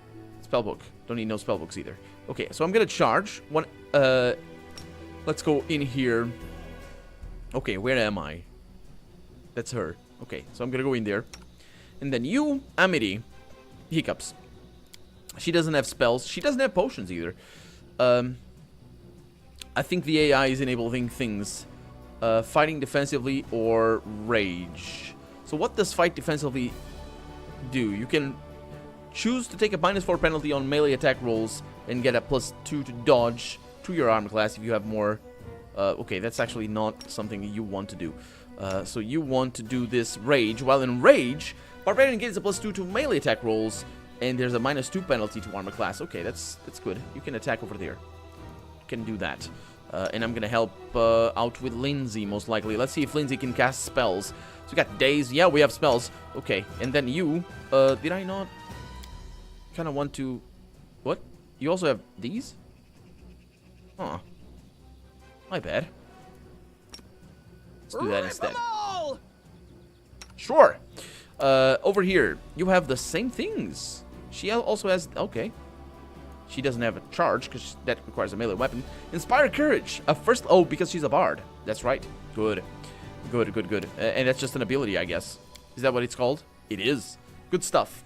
Speaker 1: spellbook. Don't need no spellbooks either. Okay, so I'm gonna charge one. Let's go in here. Okay, where am I? That's her. Okay, so I'm gonna go in there. And then you, Amity, hiccups. She doesn't have spells. She doesn't have potions either. I think the AI is enabling things. Fighting defensively or rage. So what does fight defensively do? You can choose to take a -4 penalty on melee attack rolls and get a +2 to dodge to your armor class if you have more. Okay, that's actually not something you want to do. So you want to do this rage. While in rage, Barbarian gains a +2 to melee attack rolls, and there's a -2 penalty to armor class. Okay, that's good. You can attack over there. You can do that. And I'm gonna help out with Lindsay, most likely. Let's see if Lindsay can cast spells. So we got days. Yeah, we have spells. Okay, and then you. Did I not kind of want to... What? You also have these? Huh. My bad. Let's do that instead. Sure. Over here, you have the same things. She also has... Okay. She doesn't have a charge, because that requires a melee weapon. Inspire Courage. First... Oh, because she's a bard. That's right. Good. Good, good, good. And that's just an ability, I guess. Is that what it's called? It is. Good stuff.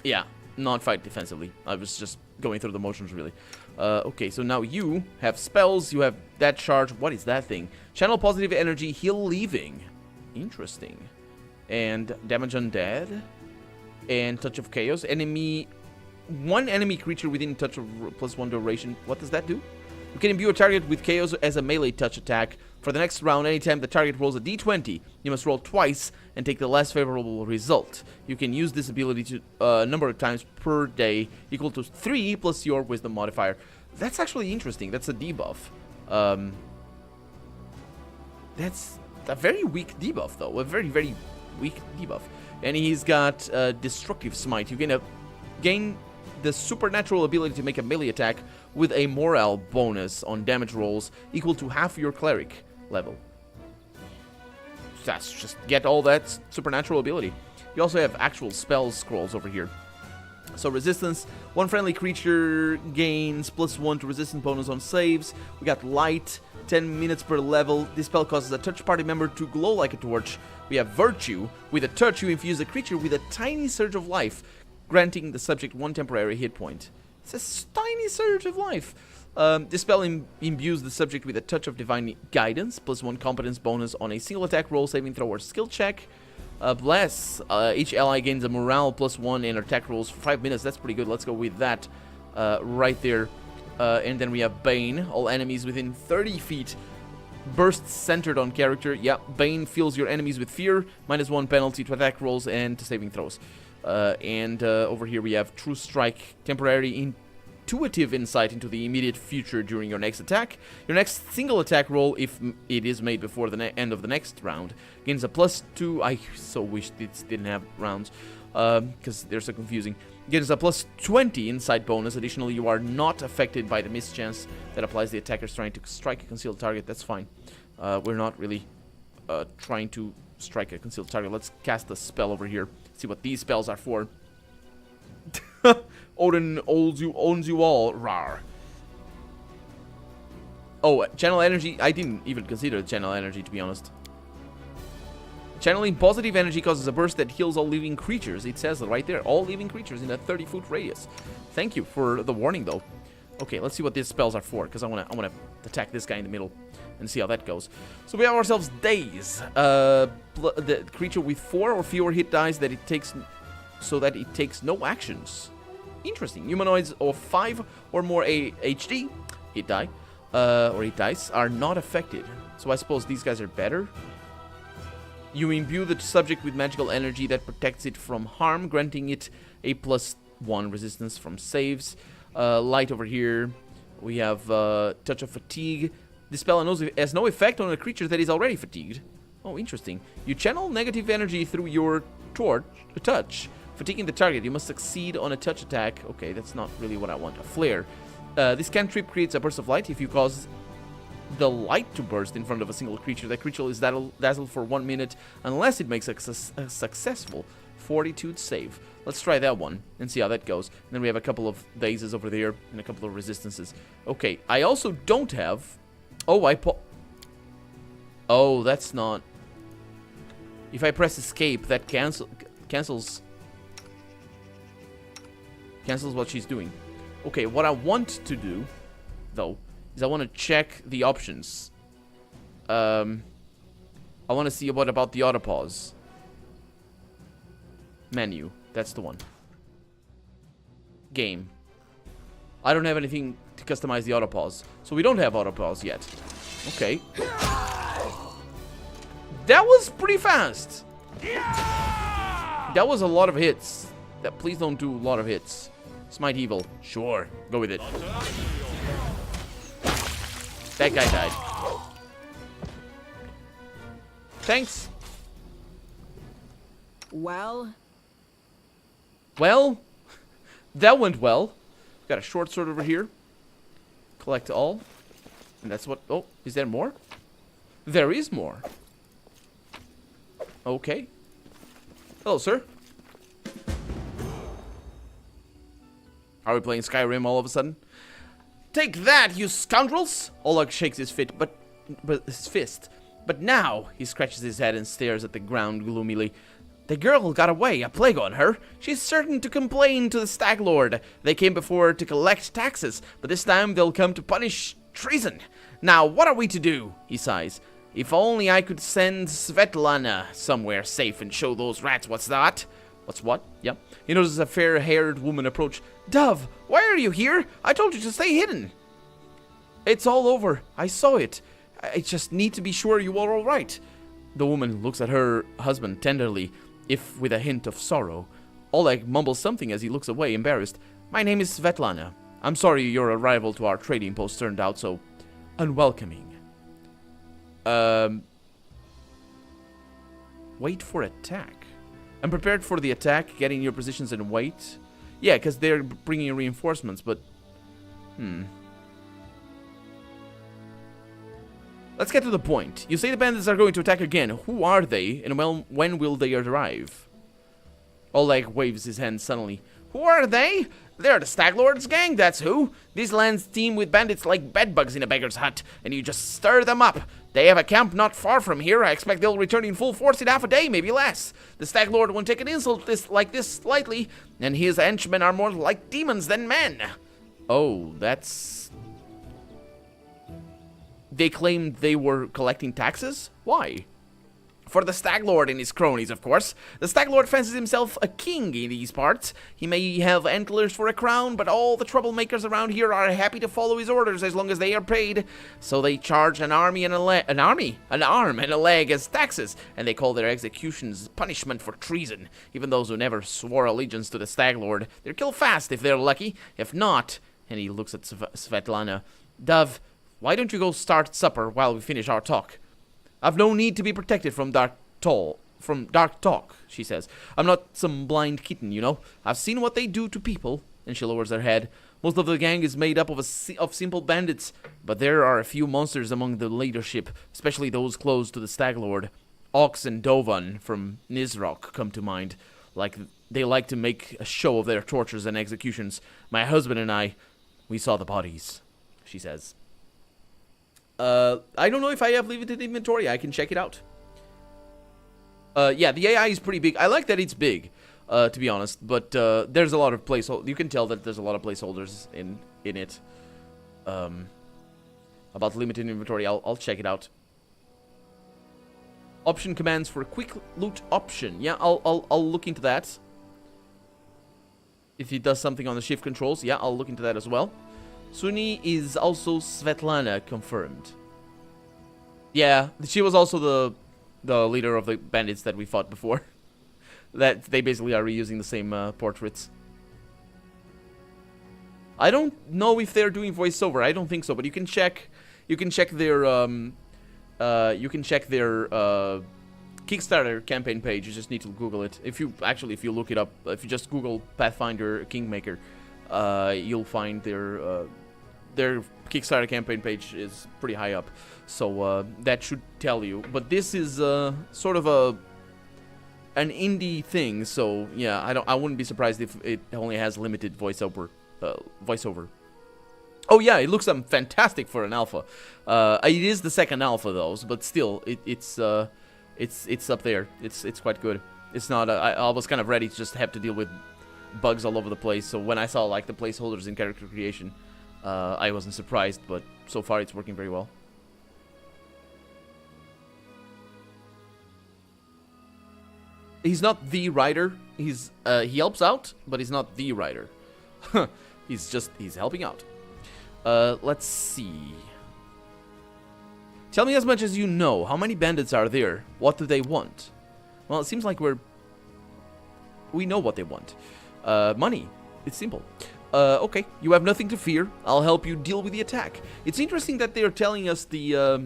Speaker 1: Yeah. Not fight defensively. I was just going through the motions, really. Okay, so now you have spells. You have that charge. What is that thing? Channel positive energy. Heal leaving. Interesting. And damage undead. And touch of chaos. One enemy creature within touch of +1 duration. What does that do? You can imbue a target with chaos as a melee touch attack. For the next round, anytime the target rolls a d20, you must roll twice and take the less favorable result. You can use this ability to a number of times per day, equal to 3 plus your wisdom modifier. That's actually interesting. That's a debuff. That's a very weak debuff, though. A very, very weak debuff. And he's got Destructive Smite. You can gain the supernatural ability to make a melee attack with a morale bonus on damage rolls equal to half your cleric level. That's just get all that supernatural ability. You also have actual spell scrolls over here. So resistance, one friendly creature gains +1 to resistance bonus on saves. We got light, 10 minutes per level. This spell causes a touch party member to glow like a torch. We have virtue. With a touch, you infuse a creature with a tiny surge of life, granting the subject 1 temporary hit point. It's a tiny surge of life. This spell imbues the subject with a touch of divine guidance, +1 competence bonus on a single attack roll, saving throw, or skill check. Bless. Each ally gains a morale +1 and attack rolls for 5 minutes. That's pretty good. Let's go with that right there. And then we have Bane. All enemies within 30 feet. Bursts centered on character. Yeah, Bane fills your enemies with fear. -1 penalty to attack rolls and to saving throws. Over here we have True Strike, temporary intuitive insight into the immediate future during your next attack. Your next single attack roll, if it is made before the end of the next round, gains a +2. I so wish this didn't have rounds, because they're so confusing. Gains a +20 insight bonus. Additionally, you are not affected by the mischance that applies the attacker's trying to strike a concealed target. That's fine. We're not really trying to strike a concealed target. Let's cast a spell over here. See what these spells are for. Odin owns you all. Rar. Oh, channel energy. I didn't even consider channel energy, to be honest. Channeling positive energy causes a burst that heals all living creatures. It says right there, all living creatures in a 30-foot radius. Thank you for the warning, though. Okay, let's see what these spells are for, because I wanna attack this guy in the middle and see how that goes. So we have ourselves Daze. The creature with 4 or fewer hit dice that it takes, so that it takes no actions. Interesting. Humanoids of 5 or more HD hit die or hit dice are not affected. So I suppose these guys are better. You imbue the subject with magical energy that protects it from harm, granting it a +1 resistance from saves. Light over here. We have Touch of Fatigue. This spell has no effect on a creature that is already fatigued. Oh, interesting. You channel negative energy through your touch, fatiguing the target. You must succeed on a touch attack. Okay, that's not really what I want. A flare. This cantrip creates a burst of light. If you cause the light to burst in front of a single creature. That creature is dazzled for 1 minute unless it makes a successful fortitude save. Let's try that one and see how that goes. And then we have a couple of dazes over there and a couple of resistances. Okay, I also don't have... Oh, oh, that's not... If I press escape, that cancels what she's doing. Okay, what I want to do, though, is I want to check the options. I want to see what about the autopause. Menu. That's the one. Game. I don't have anything to customize the autopause. So we don't have autopause yet. Okay. That was pretty fast. That was a lot of hits. Please don't do a lot of hits. Smite evil. Sure. Go with it. That guy died. Thanks.
Speaker 2: Well,
Speaker 1: that went well. Got a short sword over here. Collect all. And that's what... Oh, is there more? There is more. Okay. Hello, sir. Are we playing Skyrim all of a sudden? Take that, you scoundrels! Oleg shakes his fist, but now he scratches his head and stares at the ground gloomily. The girl got away, a plague on her. She's certain to complain to the Stag Lord. They came before to collect taxes, but this time they'll come to punish treason. Now, what are we to do? He sighs. If only I could send Svetlana somewhere safe and show those rats what's that. What's what? Yep. He notices a fair-haired woman approach. Dove, why are you here? I told you to stay hidden. It's all over. I saw it. I just need to be sure you are all right. The woman looks at her husband tenderly, if with a hint of sorrow. Oleg mumbles something as he looks away, embarrassed. My name is Svetlana. I'm sorry your arrival to our trading post turned out so unwelcoming. Wait for attack. I'm prepared for the attack, getting your positions and wait. Yeah, because they're bringing reinforcements, but... Let's get to the point. You say the bandits are going to attack again. Who are they, and when will they arrive? Oleg waves his hand suddenly. Who are they? They're the Stag Lord's gang, that's who. These lands teem with bandits like bedbugs in a beggar's hut, and you just stir them up. They have a camp not far from here. I expect they'll return in full force in half a day, maybe less. The Stag Lord won't take an insult like this lightly, and his henchmen are more like demons than men. Oh, that's... They claimed they were collecting taxes? Why? For the Stag Lord and his cronies, of course. The Stag Lord fancies himself a king in these parts. He may have antlers for a crown, but all the troublemakers around here are happy to follow his orders as long as they are paid. So they charge an arm and a leg as taxes, and they call their executions punishment for treason. Even those who never swore allegiance to the Stag Lord, they're killed fast if they're lucky. If not, and he looks at Svetlana, Dove, why don't you go start supper while we finish our talk? I've no need to be protected from dark talk, she says. I'm not some blind kitten, you know. I've seen what they do to people, and she lowers her head. Most of the gang is made up of simple bandits, but there are a few monsters among the leadership, especially those close to the Stag Lord. Ox and Dovan from Nizrok come to mind. They like to make a show of their tortures and executions. My husband and I, we saw the bodies, she says. I don't know if I have limited inventory. I can check it out. Yeah, the AI is pretty big. I like that it's big, to be honest. But there's a lot of placeholders. You can tell that there's a lot of placeholders in it. About limited inventory, I'll check it out. Option commands for quick loot option. Yeah, I'll look into that. If it does something on the shift controls, yeah, I'll look into that as well. Suni is also Svetlana confirmed. Yeah, she was also the leader of the bandits that we fought before. That they basically are reusing the same portraits. I don't know if they're doing voiceover. I don't think so, but you can check. You can check their Kickstarter campaign page. You just need to Google it. If you look it up, if you just Google Pathfinder Kingmaker, you'll find their Kickstarter campaign page is pretty high up, so that should tell you. But this is sort of an indie thing, so yeah, I wouldn't be surprised if it only has limited voiceover. Oh yeah, it looks fantastic for an alpha. It is the second alpha though, but still, it's up there. It's quite good. It's not. I was kind of ready to just have to deal with bugs all over the place. So when I saw like the placeholders in character creation, I wasn't surprised. But so far, it's working very well. He's not the writer. He helps out, but he's not the writer. he's helping out. Let's see. Tell me as much as you know. How many bandits are there? What do they want? Well, it seems like we know what they want. Money. It's simple. Okay, you have nothing to fear. I'll help you deal with the attack. It's interesting that they're telling us the,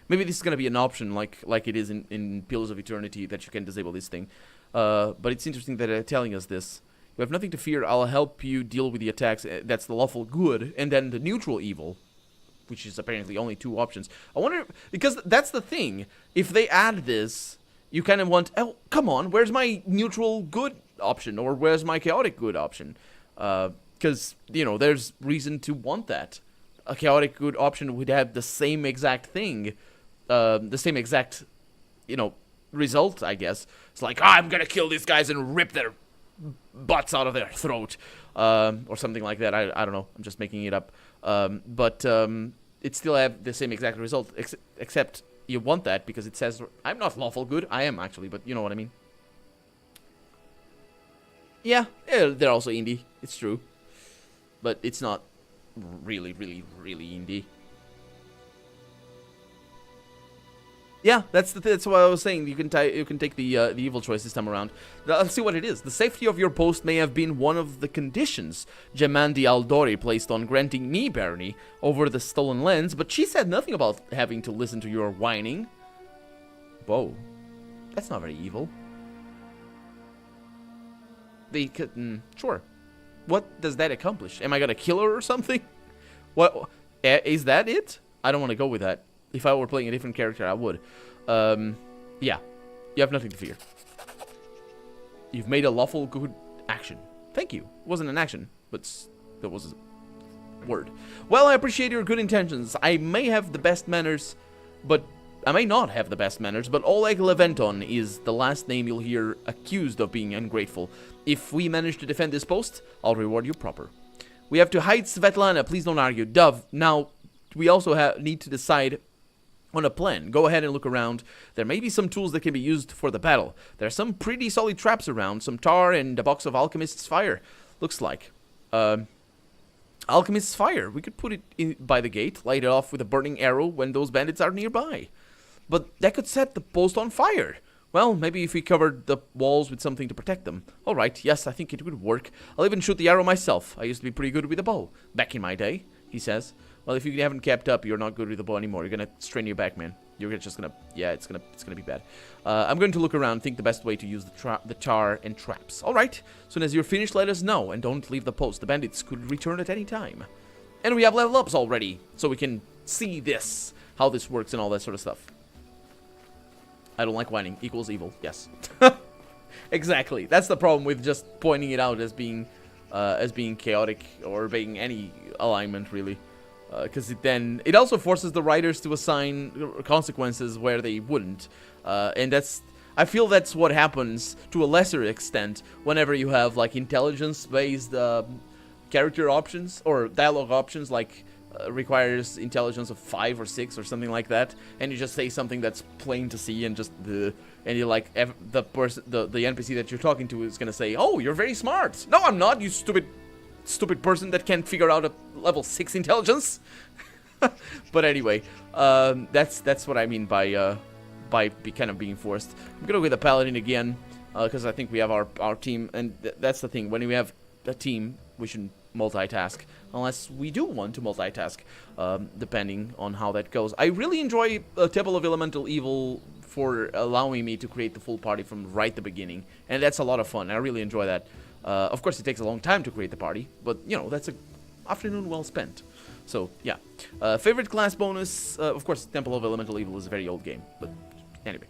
Speaker 1: maybe this is going to be an option like it is in Pillars of Eternity, that you can disable this thing. But it's interesting that they're telling us this. You have nothing to fear. I'll help you deal with the attacks. That's the lawful good. And then the neutral evil, which is apparently only 2 options. I wonder, because that's the thing. If they add this, you kind of want, oh, come on, where's my neutral good option? Or where's my chaotic good option? Because, you know, there's reason to want that. A chaotic good option would have the same exact thing. The same exact, you know, result, I guess. It's like, I'm gonna kill these guys and rip their butts out of their throat. Or something like that. I don't know. I'm just making it up. But it still have the same exact result, except you want that because it says, I'm not lawful good. I am, actually, but you know what I mean. Yeah, they're also indie. It's true. But it's not really, really, really indie. Yeah, that's what I was saying. You can take the evil choice this time around. Now, let's see what it is. The safety of your post may have been one of the conditions Gemandi Aldori placed on granting me barony over the stolen lands, but she said nothing about having to listen to your whining. Whoa, that's not very evil. They could, sure. What does that accomplish? Am I gonna kill her or something? What is that? It? I don't want to go with that. If I were playing a different character, I would. Yeah. You have nothing to fear. You've made a lawful good action. Thank you. It wasn't an action, but that was a word. Well, I appreciate your good intentions. I may have the best manners, but I may not have the best manners, but Oleg Leventon is the last name you'll hear accused of being ungrateful. If we manage to defend this post, I'll reward you proper. We have to hide Svetlana. Please don't argue. Dove, now, we also need to decide on a plan. Go ahead and look around. There may be some tools that can be used for the battle. There are some pretty solid traps around, some tar and a box of Alchemist's Fire. Looks like. Alchemist's Fire. We could put it in by the gate, light it off with a burning arrow when those bandits are nearby. But that could set the post on fire. Well, maybe if we covered the walls with something to protect them. Alright, yes, I think it would work. I'll even shoot the arrow myself. I used to be pretty good with a bow back in my day, he says. Well, if you haven't kept up, you're not good with the bow anymore. You're gonna strain your back, man. You're just gonna, yeah, it's gonna be bad. I'm going to look around, think the best way to use the tar and traps. All right. Soon as you're finished, let us know, and don't leave the post. The bandits could return at any time. And we have level ups already, so we can see this, how this works, and all that sort of stuff. I don't like whining. Equals evil. Yes. Exactly. That's the problem with just pointing it out as being chaotic or being any alignment, really. Because it also forces the writers to assign consequences where they wouldn't, and I feel that's what happens to a lesser extent whenever you have like intelligence-based character options or dialogue options, like requires intelligence of 5 or 6 or something like that, and you just say something that's plain to see, and just and you're like the NPC that you're talking to is gonna say, "Oh, you're very smart." No, I'm not. You stupid person that can't figure out a level 6 intelligence. But anyway, that's what I mean by kind of being forced. I'm gonna go with the paladin again, because I think we have our team, and that's the thing. When we have a team, we shouldn't multitask, unless we do want to multitask, depending on how that goes. I really enjoy Temple of Elemental Evil for allowing me to create the full party from right the beginning, and that's a lot of fun. I really enjoy that. Of course, it takes a long time to create the party, but, you know, that's an afternoon well spent. So, yeah. Favorite class bonus, of course, Temple of Elemental Evil is a very old game, but anyway.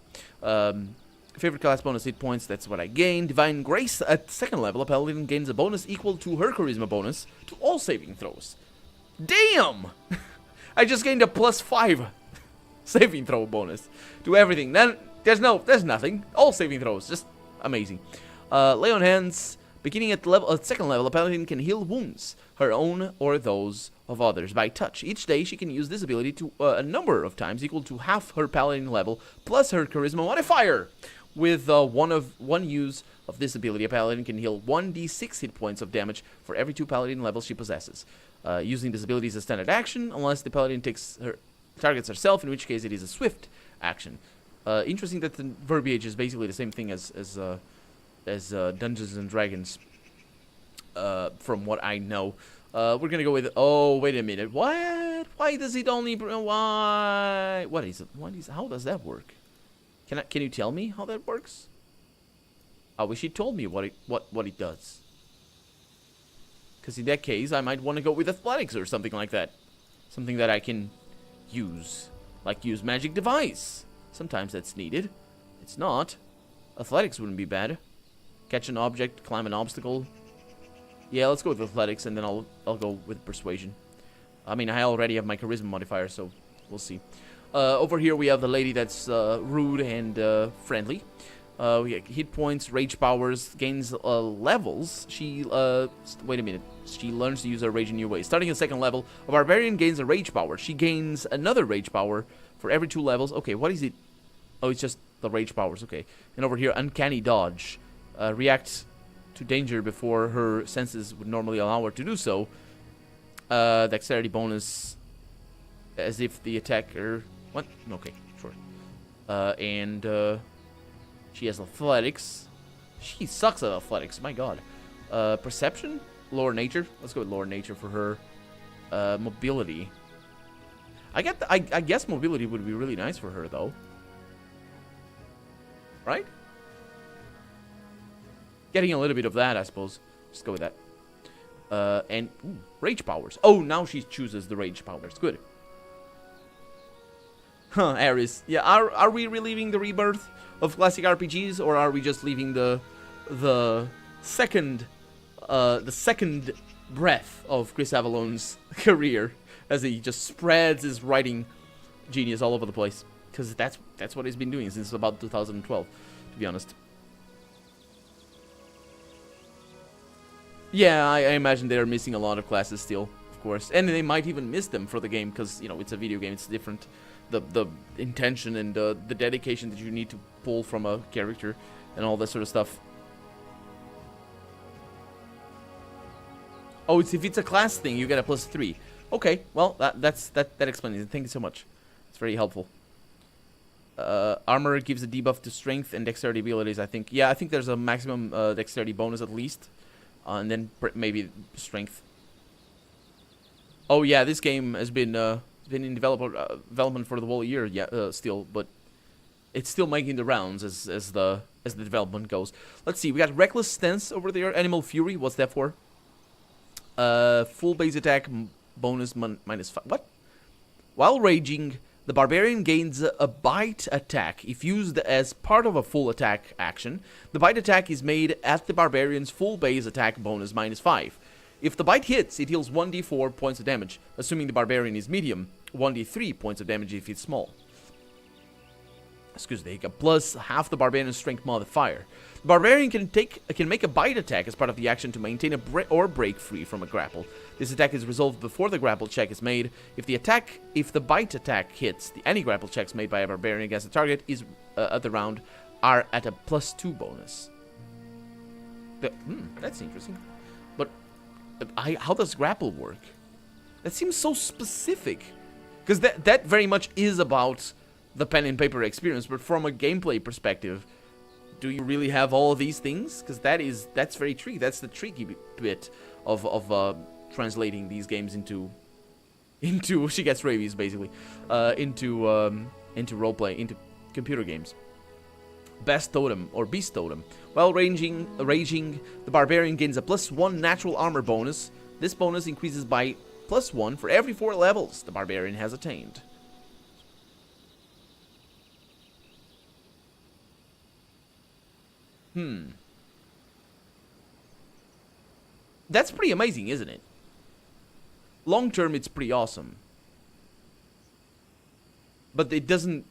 Speaker 1: Favorite class bonus, hit points, that's what I gain. Divine Grace, at 2nd level, a paladin gains a bonus equal to her charisma bonus to all saving throws. Damn! I just gained a +5 saving throw bonus to everything. Then there's nothing. All saving throws, just amazing. Lay on Hands, beginning at 2nd level, a paladin can heal wounds, her own or those of others, by touch. Each day she can use this ability to a number of times equal to half her paladin level plus her charisma modifier. With one use of this ability, a paladin can heal 1d6 hit points of damage for every 2 paladin levels she possesses. Using this ability is a standard action, unless the paladin targets herself, in which case it is a swift action. Interesting that the verbiage is basically the same thing as Dungeons and Dragons, from what I know. We're gonna go with. Oh, wait a minute. What? Why does it only? Why? What is it? How does that work? Can you tell me how that works? I wish he told me what it does. Because in that case, I might want to go with athletics or something like that. Something that I can use, like use magic device. Sometimes that's needed. It's not. Athletics wouldn't be bad. Catch an object, climb an obstacle. Yeah, let's go with athletics, and then I'll go with persuasion. I mean, I already have my charisma modifier, so we'll see. Over here we have the lady that's rude and friendly. We get hit points, rage powers, gains levels. She wait a minute. She learns to use her rage in new ways. Starting at 2nd level, a barbarian gains a rage power. She gains another rage power for every 2 levels. Okay, what is it? Oh, it's just the rage powers. Okay. And over here, uncanny dodge. Reacts to danger before her senses would normally allow her to do so. Dexterity bonus, as if the attacker. What? Okay, sure. And she has athletics. She sucks at athletics. My God. Perception, lower nature. Let's go with lower nature for her. Mobility. I guess mobility would be really nice for her, though. Right? Getting a little bit of that, I suppose. Just go with that. And rage powers. Oh, now she chooses the rage powers. Good. Huh, Ares. Yeah, are we reliving the rebirth of classic RPGs, or are we just leaving the second breath of Chris Avalone's career as he just spreads his writing genius all over the place? Because that's what he's been doing since about 2012, to be honest. Yeah, I imagine they're missing a lot of classes still, of course. And they might even miss them for the game, because, you know, it's a video game, it's different. The intention and the dedication that you need to pull from a character and all that sort of stuff. Oh, if it's a class thing, you get a +3. Okay, well, that explains it. Thank you so much. It's very helpful. Armor gives a debuff to strength and dexterity abilities, I think. Yeah, I think there's a maximum dexterity bonus at least. And then maybe strength. Oh yeah, this game has been in development for the whole year, yeah, still, but it's still making the rounds as the development goes. Let's see, we got Reckless Stance over there. Animal Fury, what's that for? Full base attack bonus -5. What? While raging, the barbarian gains a bite attack. If used as part of a full attack action, the bite attack is made at the barbarian's full base attack bonus -5. If the bite hits, it heals 1d4 points of damage, assuming the barbarian is medium, 1d3 points of damage if it's small. Excuse me, plus half the barbarian's strength modifier. The barbarian can make a bite attack as part of the action to maintain or break free from a grapple. This attack is resolved before the grapple check is made. If the bite attack hits, any grapple checks made by a barbarian against a target is at the round are at a +2 bonus. That's interesting. But how does grapple work? That seems so specific, because that very much is about the pen and paper experience. But from a gameplay perspective, do you really have all of these things? Because that's very tricky. That's the tricky bit of translating these games into she gets rabies basically into roleplay, into computer games. Best Totem or Beast Totem. While raging, the barbarian gains a +1 natural armor bonus. This bonus increases by +1 for every 4 levels the barbarian has attained. That's pretty amazing, isn't it? Long term, it's pretty awesome. But it doesn't...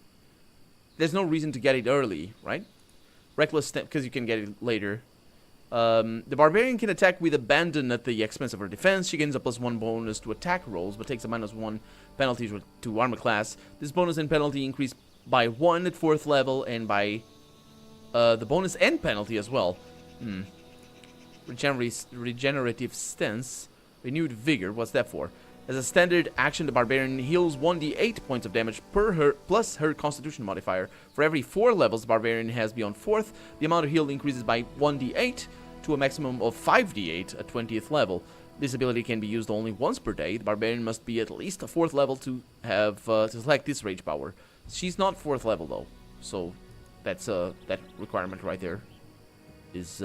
Speaker 1: There's no reason to get it early, right? Reckless step, because you can get it later. The barbarian can attack with abandon at the expense of her defense. She gains a +1 bonus to attack rolls, but takes a -1 penalty to armor class. This bonus and penalty increase by 1 at 4th level, and by the bonus and penalty as well. Regenerative stance. Renewed vigor. What's that for? As a standard action, the barbarian heals 1d8 points of damage per her plus her constitution modifier. For every 4 levels the barbarian has beyond 4th, the amount of heal increases by 1d8 to a maximum of 5d8 at 20th level. This ability can be used only once per day. The barbarian must be at least a 4th level to have to select this rage power. She's not 4th level though, so that's that requirement right there is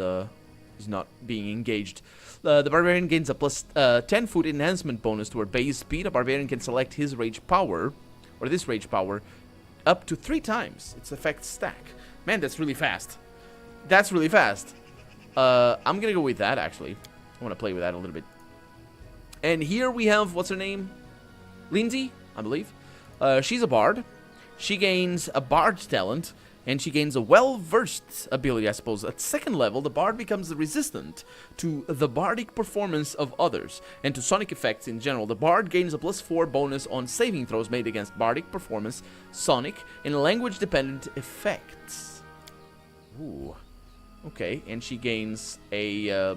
Speaker 1: not being engaged. The barbarian gains a plus 10 foot enhancement bonus to her base speed. A barbarian can select his rage power, or this rage power, up to 3 times its effect stack. Man, that's really fast. That's really fast. I'm gonna go with that, actually. I want to play with that a little bit. And here we have, what's her name? Lindsay, I believe. She's a bard. She gains a bard talent, and she gains a well-versed ability, I suppose. At 2nd level, the bard becomes resistant to the bardic performance of others, and to sonic effects in general. The bard gains a +4 bonus on saving throws made against bardic performance, sonic, and language-dependent effects. Ooh. Okay, and she gains a,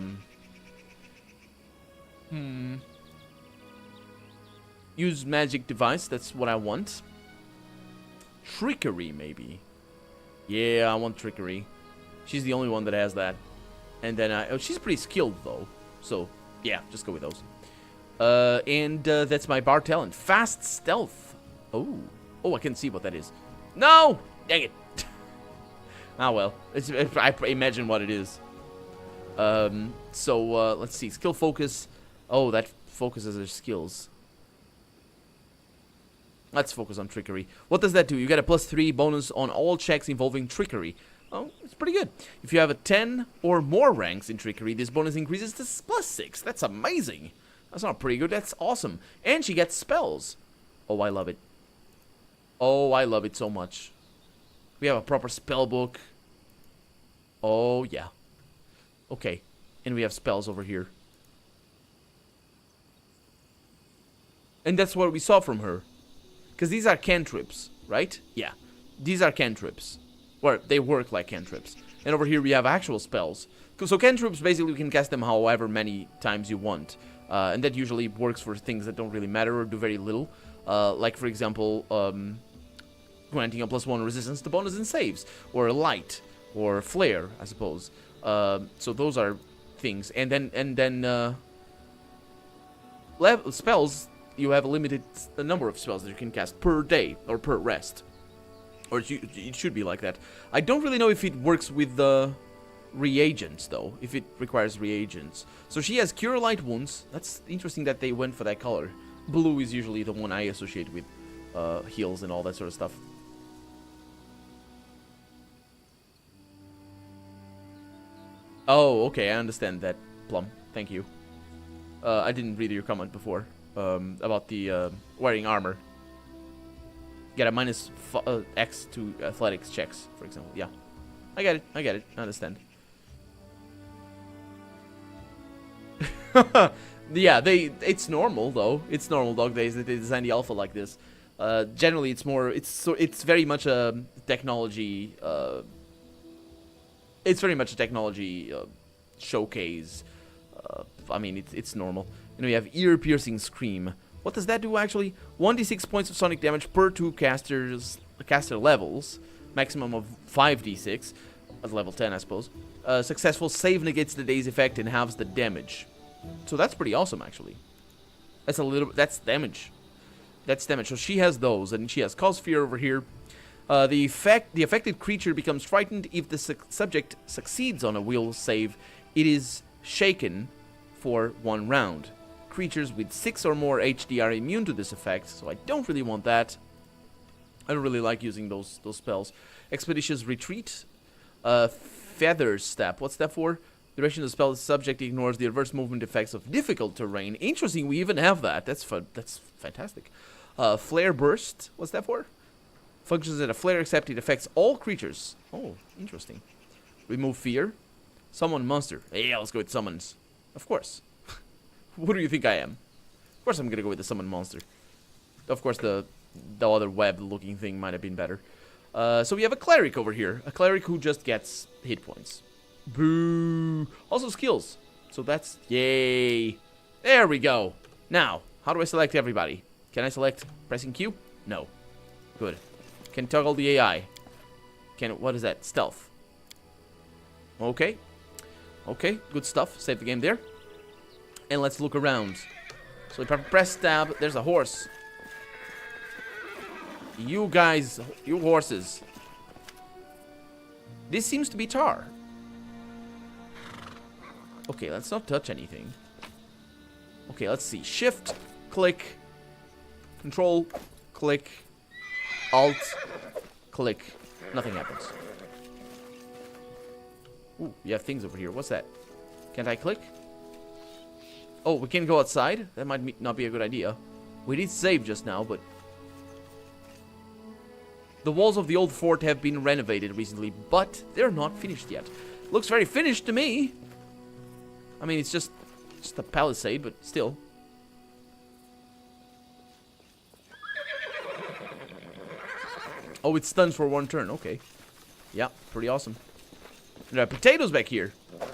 Speaker 1: Use magic device, that's what I want. Trickery, maybe. Yeah, I want trickery. She's the only one that has that. And then she's pretty skilled though. So, yeah, just go with those. That's my bard talent. Fast stealth. Oh. Oh, I can see what that is. No! Dang it. Ah, well. I imagine what it is. Let's see. Skill focus. Oh, that focuses her skills. Let's focus on trickery. What does that do? You get a +3 bonus on all checks involving trickery. Oh, it's pretty good. If you have a 10 or more ranks in trickery, this bonus increases to +6. That's amazing. That's not pretty good. That's awesome. And she gets spells. Oh, I love it. Oh, I love it so much. We have a proper spell book. Oh, yeah. Okay. And we have spells over here. And that's what we saw from her. Because these are cantrips, right? Yeah. These are cantrips. Or they work like cantrips. And over here we have actual spells. So cantrips, basically you can cast them however many times you want. And that usually works for things that don't really matter or do very little. Like, for example, granting a +1 resistance to bonus and saves. Or light. Or flare, I suppose. So those are things. And then spells... You have a limited number of spells that you can cast per day or per rest. Or it should be like that. I don't really know if it works with the reagents, though. If it requires reagents. So she has Cure Light Wounds. That's interesting that they went for that color. Blue is usually the one I associate with heals and all that sort of stuff. Oh, okay. I understand that, Plum. Thank you. I didn't read your comment before. About the wearing armor. Get a -X to athletics checks, for example. Yeah, I get it. I understand. Yeah, it's normal though. It's normal dog days that they design the alpha like this. Generally, it's very much a technology. It's very much a technology showcase. I mean, it's normal. And we have Ear-Piercing Scream. What does that do, actually? 1d6 points of sonic damage per 2 caster levels. Maximum of 5d6. At level 10, I suppose. Successful save negates the day's effect and halves the damage. So that's pretty awesome, actually. That's damage. That's damage. So she has those, and she has Cause Fear over here. The affected creature becomes frightened if the subject succeeds on a will save. It is shaken for 1 round. creatures with 6 or more HD are immune to this effect, so I don't really want that. I don't really like using those spells. Expeditious Retreat. Feather Step. What's that for? Duration of the spell, the subject ignores the adverse movement effects of difficult terrain. Interesting, we even have that. That's fun. That's fantastic. Flare Burst. What's that for? Functions as a flare except it affects all creatures. Oh, interesting. Remove Fear. Summon Monster. Yeah, let's go with Summons. Of course. What do you think I am? Of course I'm gonna go with the Summon Monster. Of course the other web-looking thing might have been better. So we have a Cleric over here. A Cleric who just gets hit points. Boo! Also skills. So that's... Yay! There we go! Now, how do I select everybody? Can I select pressing Q? No. Good. Can toggle the AI. What is that? Stealth. Okay. Okay, good stuff. Save the game there. And let's look around. So if I press tab, there's a horse. You guys, you horses. This seems to be tar. Okay, let's not touch anything. Okay, let's see. Shift, click, Control, click, Alt, click. Nothing happens. Ooh, you have things over here. What's that? Can't I click? Oh, we can go outside? That might not be a good idea. We did save just now, but... The walls of the old fort have been renovated recently, but they're not finished yet. Looks very finished to me. I mean, it's just a palisade, but still. Oh, it stuns for 1 turn. Okay. Yeah, pretty awesome. There are potatoes back here.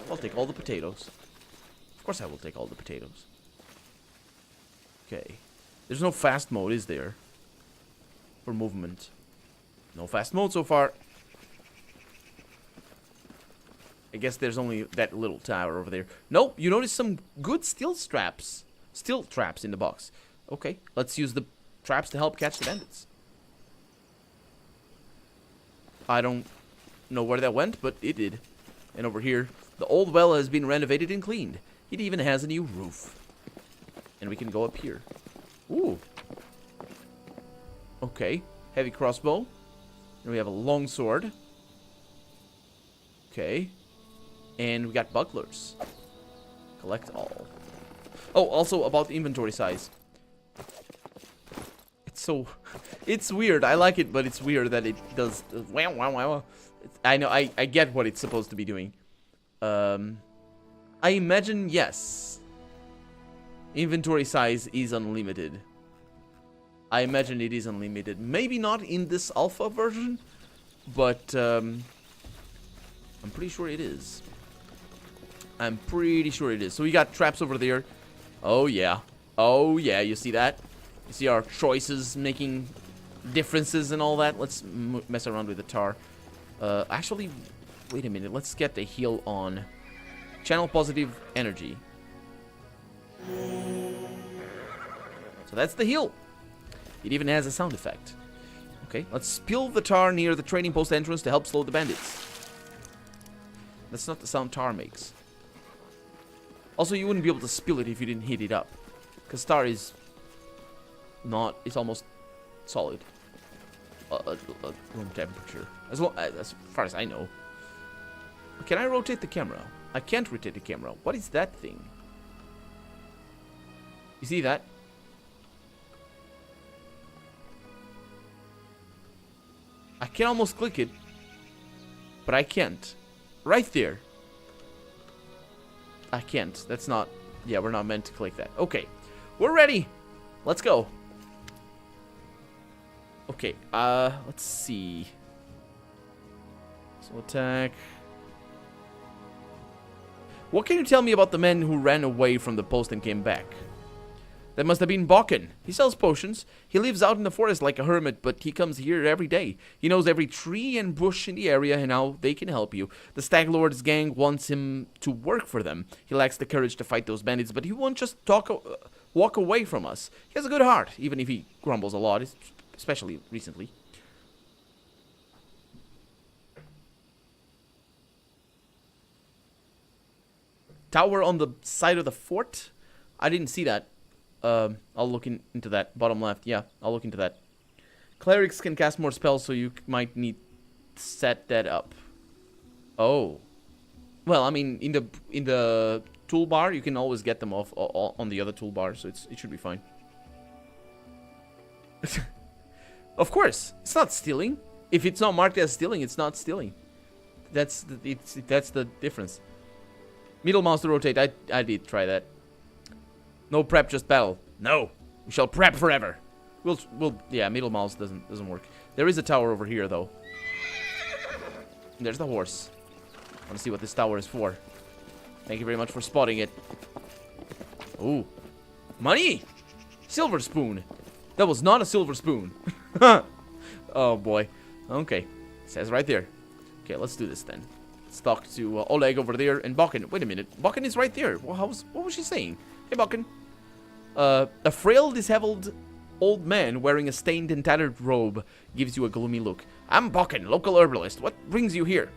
Speaker 1: I'll take all the potatoes. Of course I will take all the potatoes. Okay. There's no fast mode, is there? For movement. No fast mode so far. I guess there's only that little tower over there. Nope, you notice some good steel traps in the box. Okay, let's use the traps to help catch the bandits. I don't know where that went, but it did. And over here, the old well has been renovated and cleaned. It even has a new roof. And we can go up here. Ooh. Okay, heavy crossbow. And we have a long sword. Okay. And we got bucklers. Collect all. Oh, also about the inventory size. It's weird. I like it, but it's weird that it does wow wow wow. I know I get what it's supposed to be doing. I imagine yes. Inventory size is unlimited. I imagine it is unlimited. Maybe not in this alpha version, but I'm pretty sure it is. I'm pretty sure it is. So we got traps over there. Oh yeah. Oh yeah, you see that? You see our choices making differences and all that? Let's mess around with the tar. Actually, wait a minute. Let's get the heal on. Channel positive energy. So that's the heal. It even has a sound effect. Okay, let's spill the tar near the trading post entrance to help slow the bandits. That's not the sound tar makes. Also, you wouldn't be able to spill it if you didn't heat it up. Because tar is not, it's almost solid. Room temperature. As far as I know. Can I rotate the camera? I can't rotate the camera. What is that thing? You see that? I can almost click it, but I can't. Right there. I can't. That's not... Yeah, we're not meant to click that. Okay. We're ready. Let's go. Okay. Let's see. So attack. What can you tell me about the men who ran away from the post and came back? That must have been Bakken. He sells potions. He lives out in the forest like a hermit, but he comes here every day. He knows every tree and bush in the area and how they can help you. The Stag Lord's gang wants him to work for them. He lacks the courage to fight those bandits, but he won't just walk away from us. He has a good heart, even if he grumbles a lot, especially recently. Tower on the side of the fort? I didn't see that. I'll look into that. Bottom left. Yeah, I'll look into that. Clerics can cast more spells, so you might need to set that up. Oh. Well, I mean, in the toolbar, you can always get them off on the other toolbar, so it should be fine. Of course, it's not stealing. If it's not marked as stealing, it's not stealing. That's the difference. Middle mouse to rotate. I did try that. No prep, just battle. No, we shall prep forever. Yeah, middle mouse doesn't work. There is a tower over here though. And there's the horse. I want to see what this tower is for. Thank you very much for spotting it. Ooh, money! Silver spoon. That was not a silver spoon. Oh boy. Okay, it says right there. Okay, let's do this then. Let's talk to Oleg over there and Bakken. Wait a minute, Bakken is right there. Well, what was she saying? Hey, Bakken. A frail, disheveled old man wearing a stained and tattered robe gives you a gloomy look. I'm Bakken, local herbalist. What brings you here?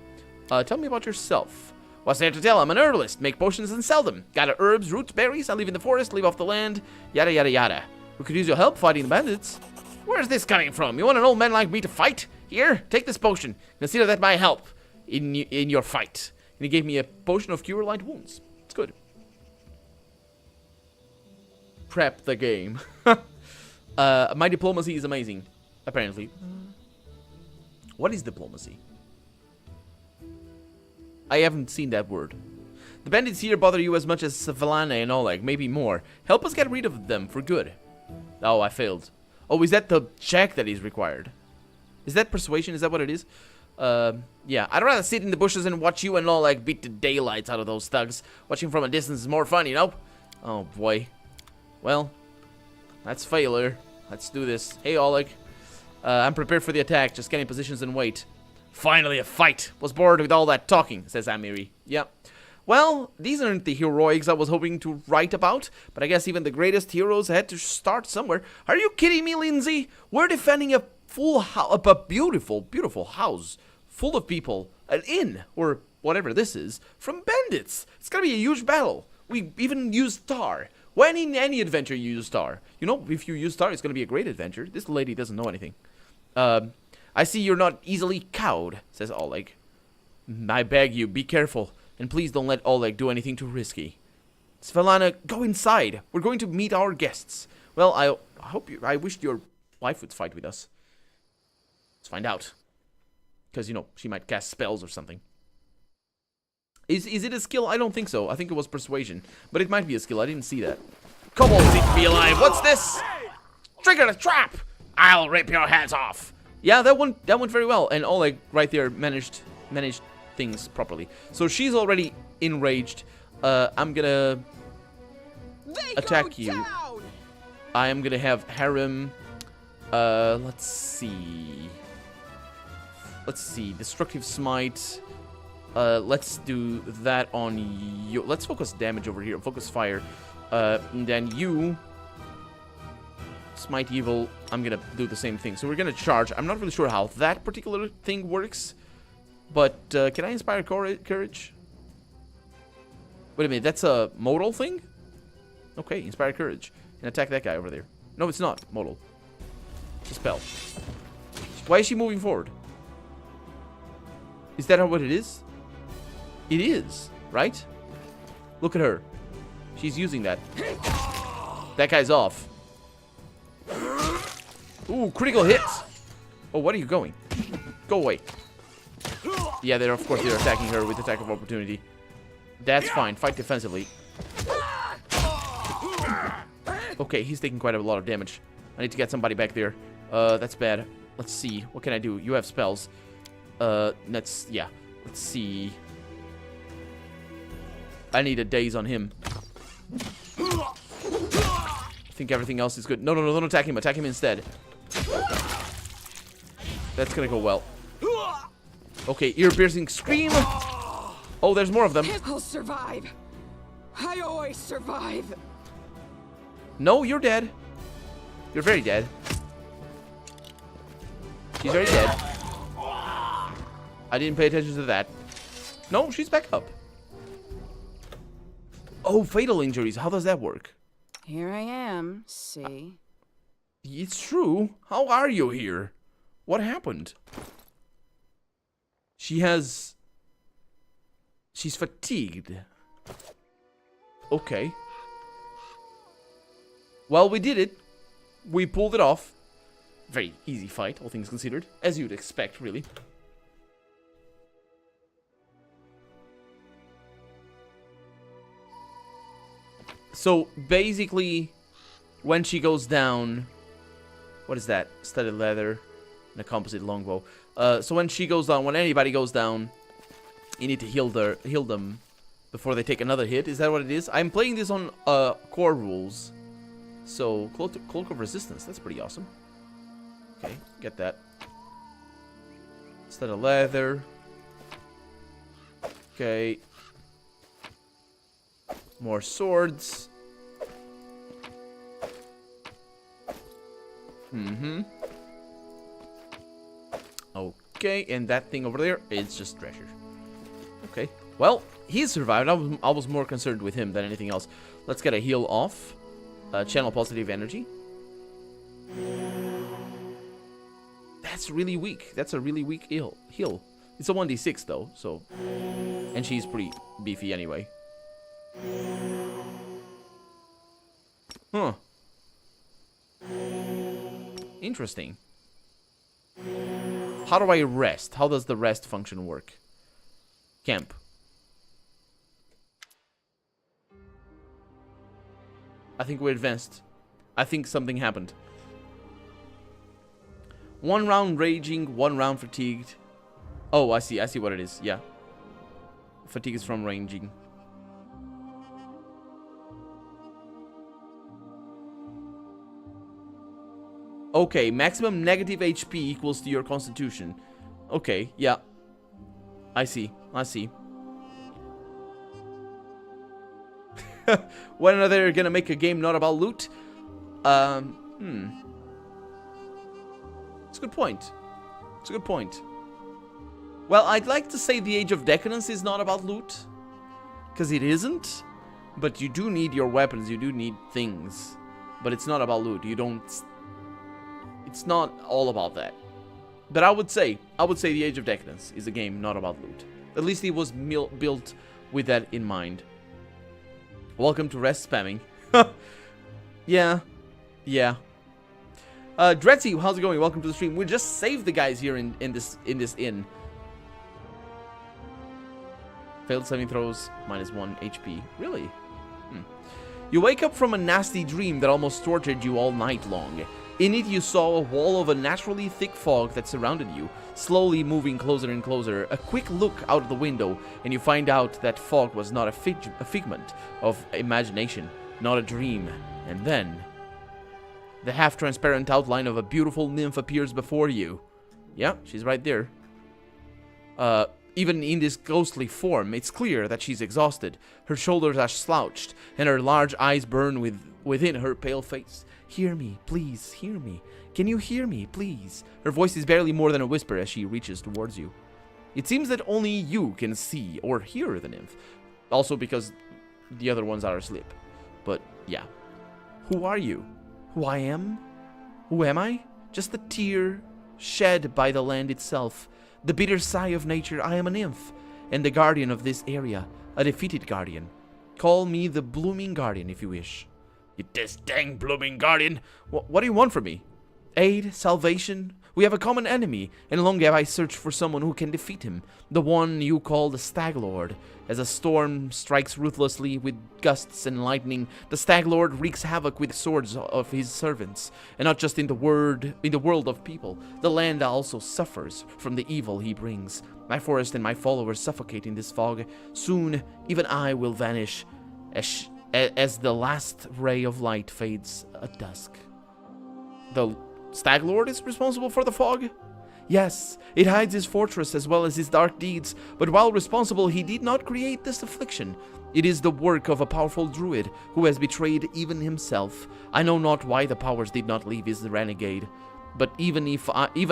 Speaker 1: Tell me about yourself. What's there to tell? I'm an herbalist. Make potions and sell them. Got herbs, roots, berries. I live in the forest, live off the land. Yada, yada, yada. We could use your help fighting the bandits. Where's this coming from? You want an old man like me to fight? Here, take this potion. Consider that my help in your fight. And he gave me a potion of cure light wounds. It's good. Prep the game. My diplomacy is amazing, apparently. What is diplomacy? I haven't seen that word. The bandits here bother you as much as Valana and Oleg, maybe more. Help us get rid of them for good. Oh, I failed. Oh, is that the check that is required? Is that persuasion? Is that what it is? Yeah. I'd rather sit in the bushes and watch you and Oleg beat the daylights out of those thugs. Watching from a distance is more fun, you know? Oh, boy. Well, that's failure. Let's do this. Hey, Oleg. I'm prepared for the attack. Just getting positions and wait. Finally, a fight. Was bored with all that talking, says Amiri. Yep. Well, these aren't the heroics I was hoping to write about, but I guess even the greatest heroes had to start somewhere. Are you kidding me, Lindsay? We're defending a full house, a beautiful, beautiful house full of people, an inn, or whatever this is, from bandits. It's gonna be a huge battle. We even used tar. When in any adventure you use tar. You know, if you use tar, it's gonna be a great adventure. This lady doesn't know anything. I see you're not easily cowed, says Oleg. I beg you, be careful. And please don't let Oleg do anything too risky. Svelana, go inside. We're going to meet our guests. Well, I wished your wife would fight with us. Let's find out. Because, you know, she might cast spells or something. Is it a skill? I don't think so. I think it was persuasion. But it might be a skill. I didn't see that. Kobolds eat me alive. What's this? Trigger the trap. I'll rip your heads off. Yeah, that went very well. And Oleg right there managed things properly. So she's already enraged. I'm gonna attack you. I am gonna have Harem. Let's see. Destructive Smite. Let's do that on you. Let's focus damage over here. Focus fire. And then you. Smite Evil. I'm gonna do the same thing. So we're gonna charge. I'm not really sure how that particular thing works. But can I inspire courage? Wait a minute, that's a modal thing? Okay, inspire courage. And attack that guy over there. No, it's not modal. It's a spell. Why is she moving forward? Is that what it is? It is, right? Look at her. She's using that. That guy's off. Ooh, critical hit. Oh, what are you going? Go away. Yeah, of course they're attacking her with attack of opportunity. That's fine. Fight defensively. Okay, he's taking quite a lot of damage. I need to get somebody back there. That's bad. Let's see. What can I do? You have spells. Let's see. I need a daze on him. I think everything else is good. No, don't attack him. Attack him instead. That's gonna go well. Okay, ear-piercing scream. Oh, there's more of them.
Speaker 2: I'll survive. I always survive.
Speaker 1: No, you're dead. You're very dead. She's very dead. I didn't pay attention to that. No, she's back up. Oh, fatal injuries. How does that work?
Speaker 2: Here I am, see?
Speaker 1: It's true. How are you here? What happened? She's fatigued. Okay. Well, we did it. We pulled it off. Very easy fight, all things considered. As you'd expect, really. So, basically, when she goes down... What is that? Studded leather and a composite longbow. So when she goes down, when anybody goes down, you need to heal them before they take another hit. Is that what it is? I'm playing this on core rules. So, Cloak of Resistance. That's pretty awesome. Okay, get that. Studded leather. Okay. More swords. Okay, and that thing over there is just treasure. Okay. Well, he survived. I was more concerned with him than anything else. Let's get a heal off. Channel positive energy. That's really weak. That's a really weak heal. It's a 1d6 though, so... And she's pretty beefy anyway. Huh. Interesting. How do I rest? How does the rest function work? Camp. I think we advanced. I think something happened. 1 round raging, 1 round fatigued. Oh, I see what it is. Yeah. Fatigue is from raging. Okay, maximum negative HP equals to your constitution. Okay, yeah. I see. When are they gonna make a game not about loot? It's a good point. Well, I'd like to say the Age of Decadence is not about loot. Because it isn't. But you do need your weapons, you do need things. But it's not about loot. It's not all about that. But I would say the Age of Decadence is a game not about loot. At least it was built with that in mind. Welcome to rest spamming. Yeah. Dretzy, how's it going? Welcome to the stream. We just saved the guys here in this inn. Failed saving throws, -1 HP. Really? You wake up from a nasty dream that almost tortured you all night long. In it, you saw a wall of unnaturally thick fog that surrounded you, slowly moving closer and closer. A quick look out the window, and you find out that fog was not a figment of imagination, not a dream. And then, the half-transparent outline of a beautiful nymph appears before you. Yeah, she's right there. Even in this ghostly form, it's clear that she's exhausted. Her shoulders are slouched, and her large eyes burn within her pale face. Hear me, please, hear me. Can you hear me, please? Her voice is barely more than a whisper as she reaches towards you. It seems that only you can see or hear the nymph. Also because the other ones are asleep. But, yeah. Who are you? Who I am? Who am I? Just a tear shed by the land itself. The bitter sigh of nature. I am a nymph, and the guardian of this area. A defeated guardian. Call me the blooming guardian if you wish. You this dang blooming guardian! What do you want from me? Aid? Salvation? We have a common enemy, and long have I searched for someone who can defeat him. The one you call the Stag Lord. As a storm strikes ruthlessly with gusts and lightning, the Stag Lord wreaks havoc with swords of his servants. And not just in the world of people. The land also suffers from the evil he brings. My forest and my followers suffocate in this fog. Soon, even I will vanish as the last ray of light fades at dusk. The Stag Lord is responsible for the fog? Yes, it hides his fortress as well as his dark deeds, but while responsible, he did not create this affliction. It is the work of a powerful druid who has betrayed even himself. I know not why the powers did not leave his renegade, but even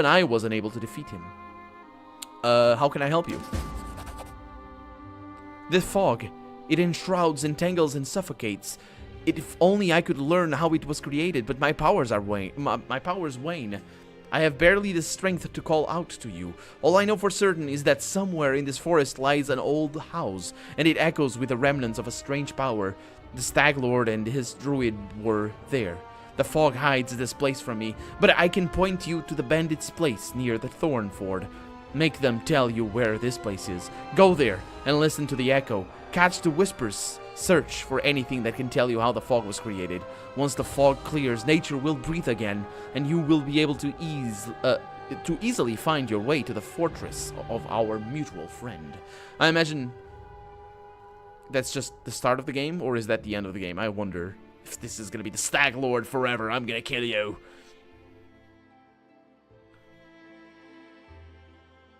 Speaker 1: I was unable to defeat him. How can I help you? The fog, it enshrouds, entangles, and suffocates. If only I could learn how it was created, but my powers are wane. My powers wane. I have barely the strength to call out to you. All I know for certain is that somewhere in this forest lies an old house, and it echoes with the remnants of a strange power. The Stag Lord and his druid were there. The fog hides this place from me, but I can point you to the bandits' place near the Thorn Ford. Make them tell you where this place is. Go there and listen to the echo. Catch the whispers. Search for anything that can tell you how the fog was created. Once the fog clears, nature will breathe again, and you will be able to easily find your way to the fortress of our mutual friend. I imagine that's just the start of the game, or is that the end of the game? I wonder if this is gonna be the Stag Lord forever. I'm gonna kill you.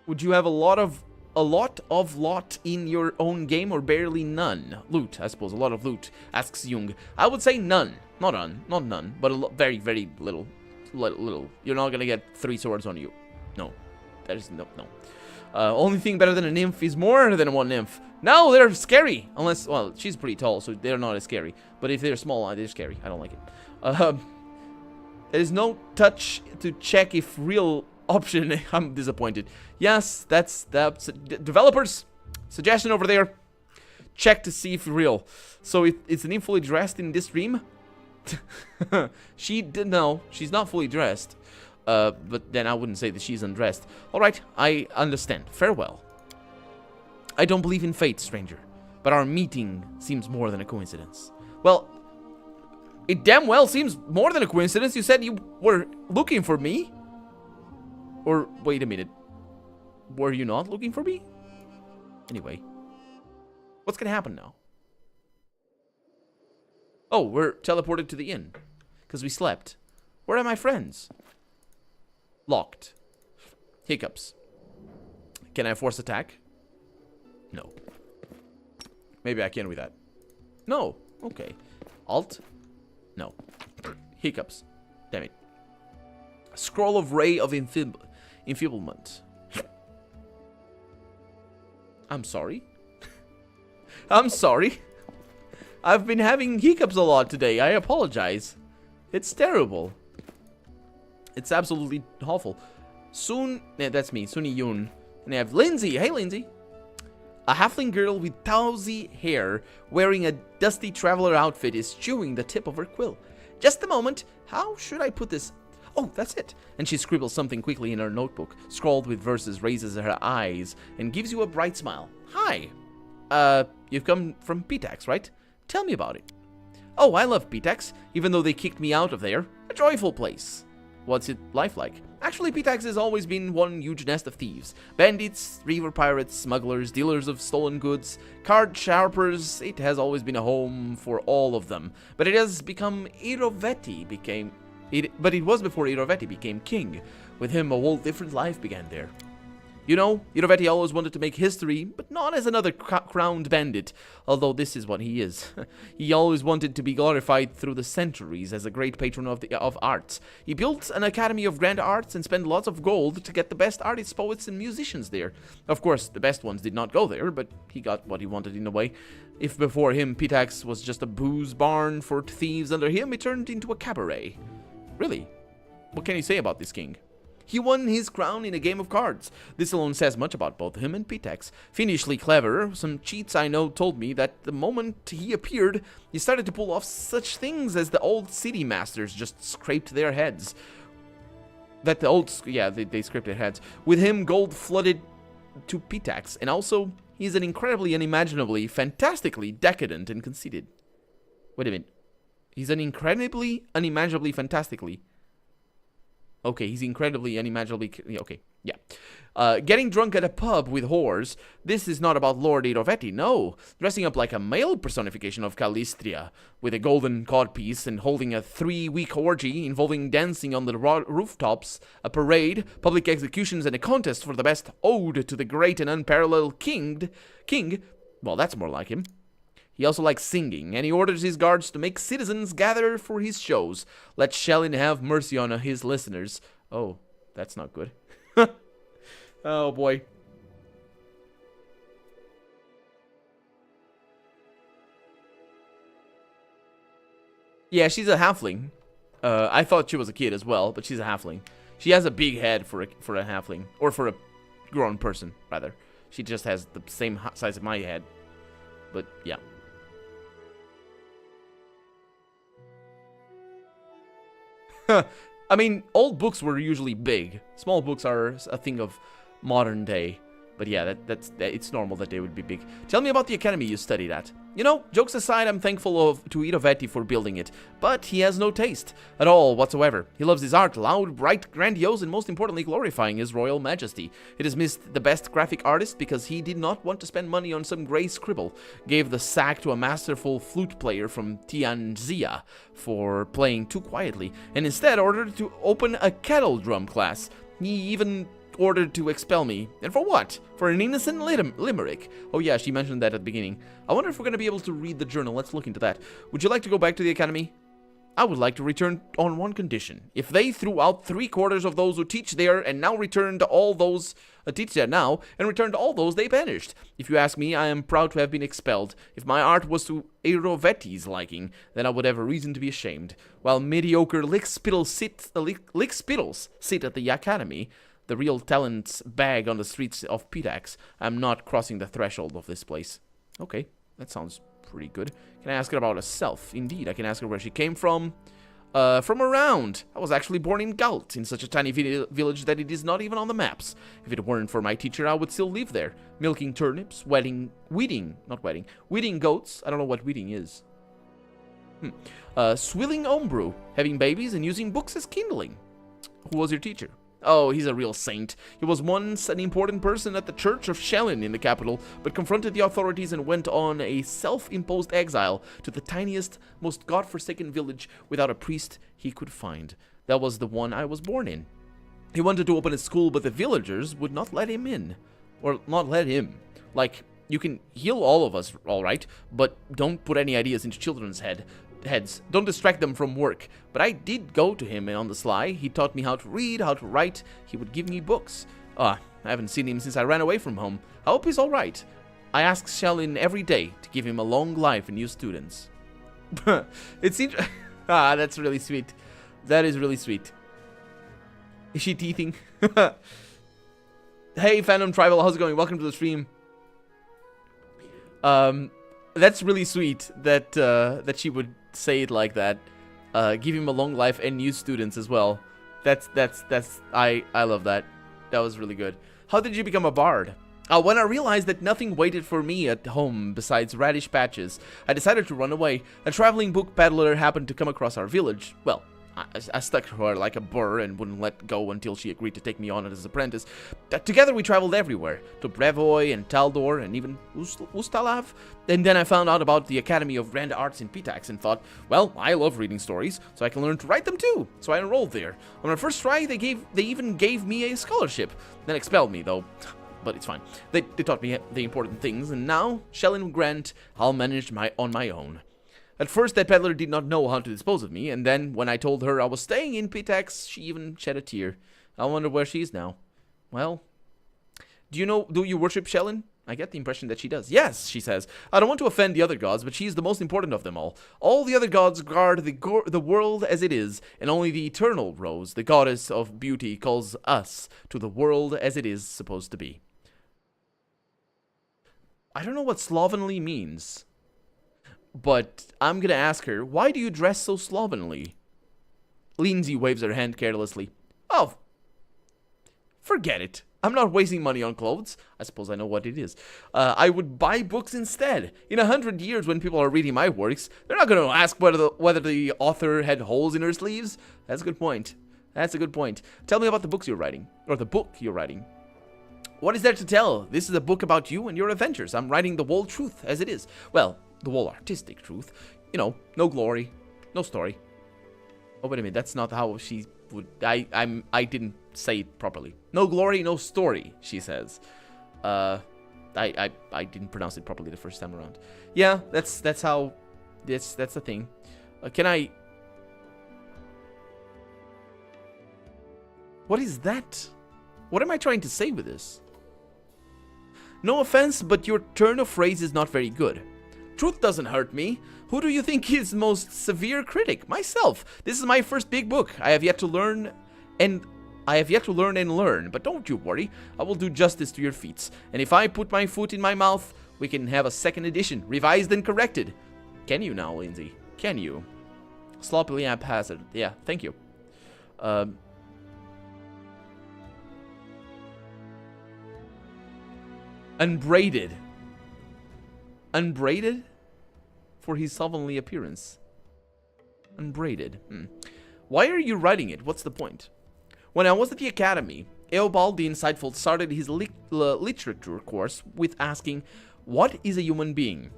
Speaker 1: Would you have a lot of lot in your own game, or barely none? Loot, I suppose. A lot of loot, asks Jung. I would say none. Not none, but very, very little. Little. You're not gonna get 3 swords on you. No. That is no. Only thing better than a nymph is more than one nymph. No, they're scary. Unless, well, she's pretty tall, so they're not as scary. But if they're small, they're scary. I don't like it. There is no touch to check if real option. I'm disappointed. Yes, that's the developers' suggestion over there. Check to see if real. So it's an nymph fully dressed in this dream. No, she's not fully dressed. But then I wouldn't say that she's undressed. Alright, I understand. Farewell. I don't believe in fate, stranger, but our meeting seems more than a coincidence. Well, it damn well seems more than a coincidence. You said you were looking for me? Or, wait a minute. Were you not looking for me? Anyway. What's gonna happen now? Oh, we're teleported to the inn. Because we slept. Where are my friends? Locked. Hiccups. Can I force attack? No. Maybe I can with that. No. Okay. Alt? No. Hiccups. Damn it. Scroll of Ray of Enfeeblement. I'm sorry. I'm sorry. I've been having hiccups a lot today. I apologize. It's terrible. It's absolutely awful. Soon, yeah, that's me, Suni Yun. And I have Lindsay. Hey, Lindsay. A halfling girl with towsy hair, wearing a dusty traveler outfit, is chewing the tip of her quill. Just a moment. How should I put this? Oh, that's it. And she scribbles something quickly in her notebook, scrawled with verses, raises her eyes, and gives you a bright smile. Hi. You've come from Pitax, right? Tell me about it. Oh, I love Pitax, even though they kicked me out of there. A joyful place. What's it life like? Actually, Pitax has always been one huge nest of thieves. Bandits, river pirates, smugglers, dealers of stolen goods, card sharpers. It has always been a home for all of them. But it has become But it was before Irovetti became king. With him, a whole different life began there. You know, Irovetti always wanted to make history, but not as another crowned bandit, although this is what he is. He always wanted to be glorified through the centuries as a great patron of arts. He built an academy of grand arts and spent lots of gold to get the best artists, poets, and musicians there. Of course, the best ones did not go there, but he got what he wanted in a way. If before him Pitax was just a booze barn for thieves, under him it turned into a cabaret. Really? What can you say about this king? He won his crown in a game of cards. This alone says much about both him and Pitax. Fiendishly clever. Some cheats I know told me that the moment he appeared, he started to pull off such things as the old city masters just scraped their heads. They scraped their heads. With him, gold flooded to Pitax, and also, he's an incredibly unimaginably, fantastically decadent and conceited. Wait a minute. He's an incredibly, unimaginably, fantastically. Okay, he's incredibly, unimaginably... Okay, yeah. Getting drunk at a pub with whores. This is not about Lord Irovetti, no. Dressing up like a male personification of Calistria, with a golden codpiece and holding a 3-week orgy involving dancing on the rooftops, a parade, public executions, and a contest for the best ode to the great and unparalleled king. Well, that's more like him. He also likes singing, and he orders his guards to make citizens gather for his shows. Let Shellin have mercy on his listeners. Oh, that's not good. Oh, boy. Yeah, she's a halfling. I thought she was a kid as well, but she's a halfling. She has a big head for a halfling, or for a grown person, rather. She just has the same size of my head. But, yeah. I mean, old books were usually big. Small books are a thing of modern day. But yeah, it's normal that they would be big. Tell me about the academy you studied at. You know, jokes aside, I'm thankful to Iravetti for building it. But he has no taste at all whatsoever. He loves his art, loud, bright, grandiose, and most importantly, glorifying his royal majesty. It has missed the best graphic artist because he did not want to spend money on some grey scribble. Gave the sack to a masterful flute player from Tianjia for playing too quietly, and instead ordered to open a kettle drum class. He even ordered to expel me. And for what? For an innocent limerick. Oh yeah, she mentioned that at the beginning. I wonder if we're going to be able to read the journal. Let's look into that. Would you like to go back to the academy? I would like to return on one condition. If they threw out 3/4 of those who teach there and now return to all those teach there now and return to all those they banished. If you ask me, I am proud to have been expelled. If my art was to Eirovetti's liking, then I would have a reason to be ashamed. While mediocre lickspittles sit at the academy, the real talents bag on the streets of Pitax. I'm not crossing the threshold of this place. Okay, that sounds pretty good. Can I ask her about herself? Indeed, I can ask her where she came from. From around. I was actually born in Galt, in such a tiny village that it is not even on the maps. If it weren't for my teacher, I would still live there, milking turnips, weeding goats. I don't know what weeding is. Swilling homebrew, having babies, and using books as kindling. Who was your teacher? Oh, he's a real saint. He was once an important person at the Church of Shellin in the capital, but confronted the authorities and went on a self-imposed exile to the tiniest, most godforsaken village without a priest he could find. That was the one I was born in. He wanted to open a school, but the villagers would not let him in. Or not let him. Like, you can heal all of us, all right, but don't put any ideas into children's heads. Don't distract them from work. But I did go to him on the sly. He taught me how to read, how to write. He would give me books. I haven't seen him since I ran away from home. I hope he's alright. I ask Shellin every day to give him a long life and new students. It seems... that's really sweet. That is really sweet. Is she teething? Hey, Phantom Tribal, how's it going? Welcome to the stream. That's really sweet that that she would say it like that. Give him a long life and new students as well. I love that. That was really good. How did you become a bard? When I realized that nothing waited for me at home besides radish patches, I decided to run away. A traveling book peddler happened to come across our village. Well, I stuck to her like a burr and wouldn't let go until she agreed to take me on as an apprentice. Together we traveled everywhere, to Brevoy and Taldor and even Ustalav. And then I found out about the Academy of Grand Arts in Pitax and thought, well, I love reading stories, so I can learn to write them too. So I enrolled there. On my first try, they even gave me a scholarship. Then expelled me, though. But it's fine. They taught me the important things, and now, Shellin Grant, I'll manage on my own. At first, that peddler did not know how to dispose of me, and then, when I told her I was staying in Pitax, she even shed a tear. I wonder where she is now. Well, do you worship Shellin? I get the impression that she does. Yes, she says. I don't want to offend the other gods, but she is the most important of them all. All the other gods guard the world as it is, and only the eternal Rose, the goddess of beauty, calls us to the world as it is supposed to be. I don't know what slovenly means. But I'm gonna ask her, why do you dress so slovenly? Lindsay waves her hand carelessly. Oh, forget it. I'm not wasting money on clothes. I suppose I know what it is. I would buy books instead. In 100 years, when people are reading my works, they're not gonna ask whether the author had holes in her sleeves. That's a good point. That's a good point. Tell me about the books you're writing, or the book you're writing. What is there to tell? This is a book about you and your adventures. I'm writing the whole truth as it is. Well, the whole artistic truth. You know, no glory, no story. Oh, wait a minute, that's not how she would... I didn't say it properly. No glory, no story, she says. I didn't pronounce it properly the first time around. Yeah, that's how... That's the thing. Can I... What is that? What am I trying to say with this? No offense, but your turn of phrase is not very good. Truth doesn't hurt me. Who do you think is most severe critic? Myself. This is my first big book. I have yet to learn and learn, but don't you worry. I will do justice to your feats. And if I put my foot in my mouth, we can have a second edition, revised and corrected. Can you now, Lindsay? Can you? Sloppily haphazard. Yeah, thank you. Unbraided. Unbraided? For his slovenly appearance. Unbraided. Why are you writing it? What's the point? When I was at the academy, Eobald the Insightful started his literature course with asking, what is a human being?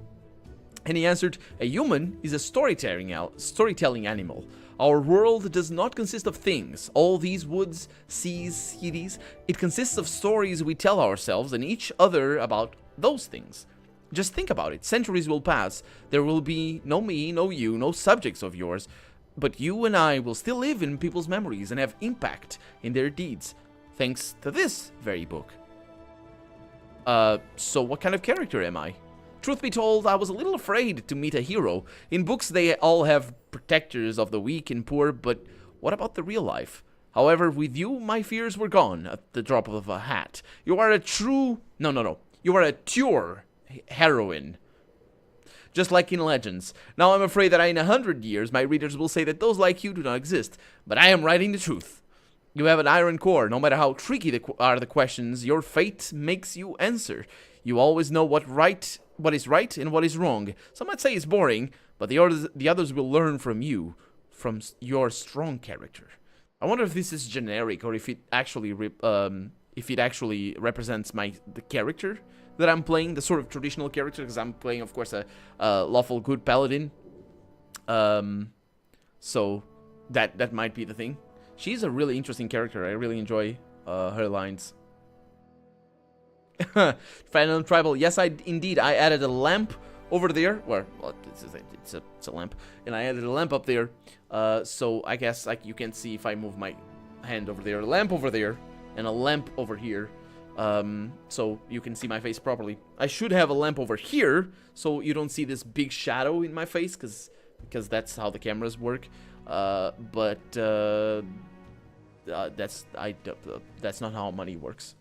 Speaker 1: And he answered, a human is a storytelling animal. Our world does not consist of things, all these woods, seas, cities. It consists of stories we tell ourselves and each other about those things. Just think about it. Centuries will pass. There will be no me, no you, no subjects of yours. But you and I will still live in people's memories and have impact in their deeds. Thanks to this very book. So what kind of character am I? Truth be told, I was a little afraid to meet a hero. In books, they all have protectors of the weak and poor, but what about the real life? However, with you, my fears were gone at the drop of a hat. You are a true... No. You are a pure heroine. Just like in Legends. Now I'm afraid that in 100 years, my readers will say that those like you do not exist. But I am writing the truth. You have an iron core. No matter how tricky are the questions, your fate makes you answer. You always know what is right and what is wrong. Some might say it's boring, but the others will learn from you, from your strong character. I wonder if this is generic or if it actually represents the character that I'm playing, the sort of traditional character, because I'm playing, of course, a lawful good paladin. So that might be the thing. She's a really interesting character. I really enjoy her lines. Final Tribal. Yes, indeed. I added a lamp over there. Well, it's a lamp, and I added a lamp up there. So I guess you can see if I move my hand over there, a lamp over there, and a lamp over here. So you can see my face properly. I should have a lamp over here, so you don't see this big shadow in my face, because that's how the cameras work. But that's not how money works.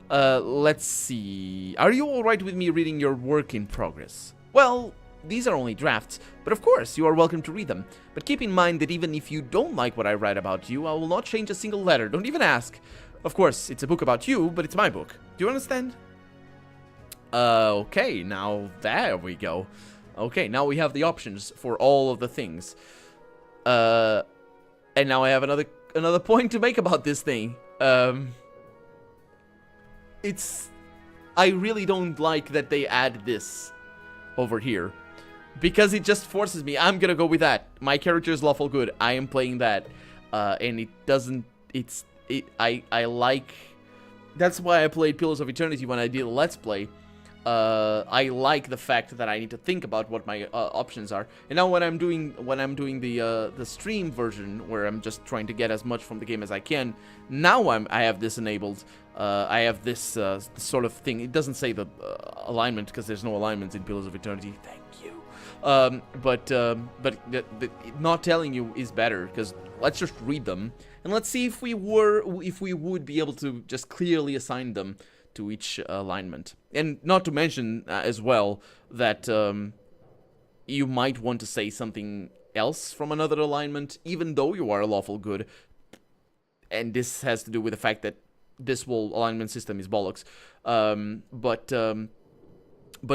Speaker 1: Let's see. Are you alright with me reading your work in progress? Well, these are only drafts, but of course, you are welcome to read them. But keep in mind that even if you don't like what I write about you, I will not change a single letter. Don't even ask. Of course, it's a book about you, but it's my book. Do you understand? Okay, now there we go. Okay, now we have the options for all of the things. And now I have another point to make about this thing. I really don't like that they add this over here, because it just forces me. I'm gonna go with that. My character is lawful good. I am playing that, and it doesn't. I like. That's why I played Pillars of Eternity when I did a Let's Play. I like the fact that I need to think about what my options are. And now when I'm doing the stream version, where I'm just trying to get as much from the game as I can, now I have this enabled. I have this sort of thing. It doesn't say the alignment, because there's no alignments in Pillars of Eternity. Thank you. But not telling you is better, because let's just read them and let's see if we would be able to just clearly assign them to each alignment. And not to mention as well that you might want to say something else from another alignment, even though you are a lawful good. And this has to do with the fact that this whole alignment system is bollocks. But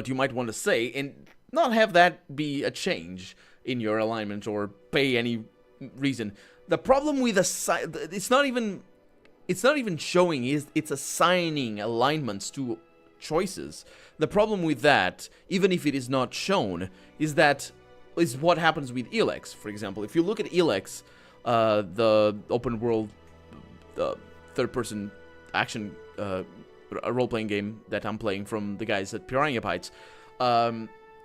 Speaker 1: you might want to say, and not have that be a change in your alignment or pay any reason. The problem with it's not even showing, it's assigning alignments to choices. The problem with that, even if it is not shown, is what happens with Elex. For example, if you look at Elex, the open world third-person action role-playing game that I'm playing from the guys at Piranha Bytes,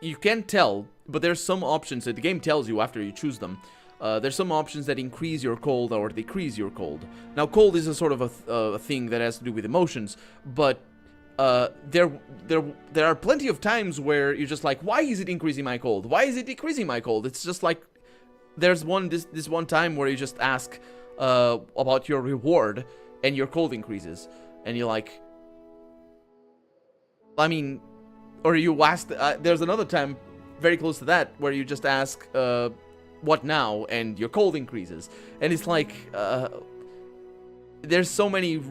Speaker 1: you can tell, but there's some options that the game tells you after you choose them. There's some options that increase your cold or decrease your cold. Now, cold is a sort of a thing that has to do with emotions, but there are plenty of times where you're just like, why is it increasing my cold? Why is it decreasing my cold? It's just like, there's this one time where you just ask about your reward and your cold increases, and you're like, I mean, or you ask, there's another time very close to that where you just ask, what now, and your cold increases, and it's like, there's so many,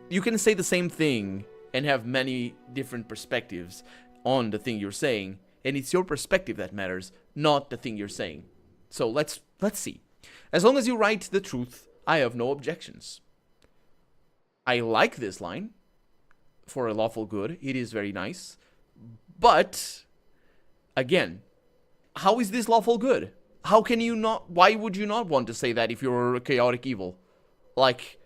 Speaker 1: you can say the same thing and have many different perspectives on the thing you're saying, and it's your perspective that matters, not the thing you're saying. So let's see. As long as you write the truth, I have no objections. I like this line. For a lawful good, it is very nice. But, again, how is this lawful good? How can you not, why would you not want to say that if you're a chaotic evil? Like,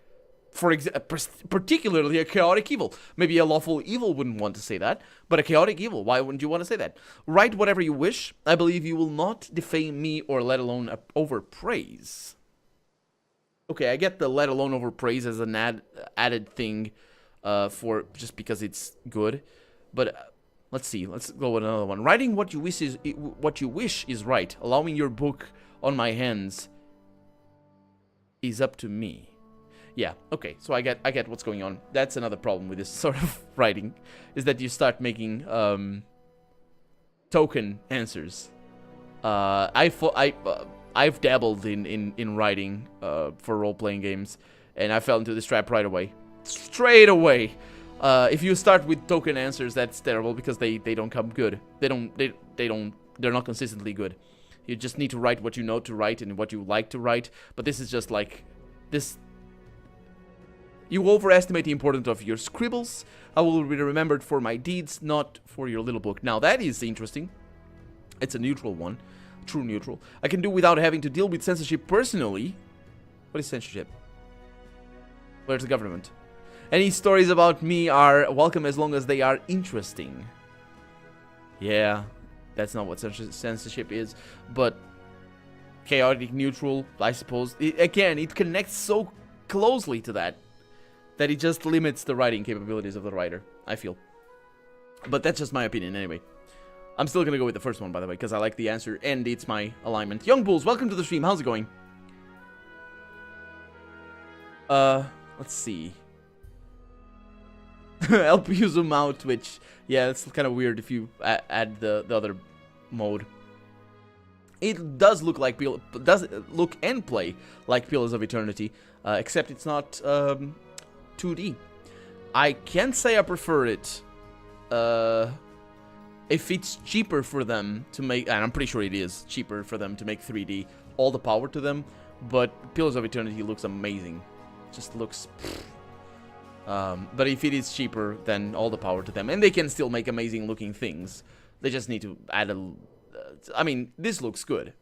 Speaker 1: for example, particularly a chaotic evil. Maybe a lawful evil wouldn't want to say that, but a chaotic evil, why wouldn't you want to say that? Write whatever you wish. I believe you will not defame me or let alone overpraise. Okay, I get the let alone overpraise as an added thing for just because it's good, but let's see. Let's go with another one. Writing what you wish is right. Allowing your book on my hands is up to me. Yeah, okay, so I get what's going on. That's another problem with this sort of writing, is that you start making token answers. I've dabbled in writing for role-playing games, and I fell into this trap right away. Straight away. If you start with token answers, that's terrible because they don't come good. They're not consistently good. You just need to write what you know to write and what you like to write, but this is just like this. You overestimate the importance of your scribbles. I will be remembered for my deeds, not for your little book. Now that is interesting. It's a neutral one. True neutral. I can do without having to deal with censorship personally. What is censorship? Where's the government? Any stories about me are welcome as long as they are interesting. Yeah, that's not what censorship is. But chaotic neutral, I suppose. Again, it connects so closely to that it just limits the writing capabilities of the writer, I feel. But that's just my opinion anyway. I'm still gonna go with the first one, by the way, because I like the answer and it's my alignment. Young Bulls, welcome to the stream. How's it going? Let's see. Help you zoom out, which, yeah, it's kind of weird if you add the other mode. It does look like does look and play like Pillars of Eternity, except it's not 2D. I can't say I prefer it. If it's cheaper for them to make, and I'm pretty sure it is cheaper for them to make 3D, all the power to them. But Pillars of Eternity looks amazing. Just looks. But if it is cheaper, then all the power to them, and they can still make amazing looking things. They just need to add a. I mean, this looks good.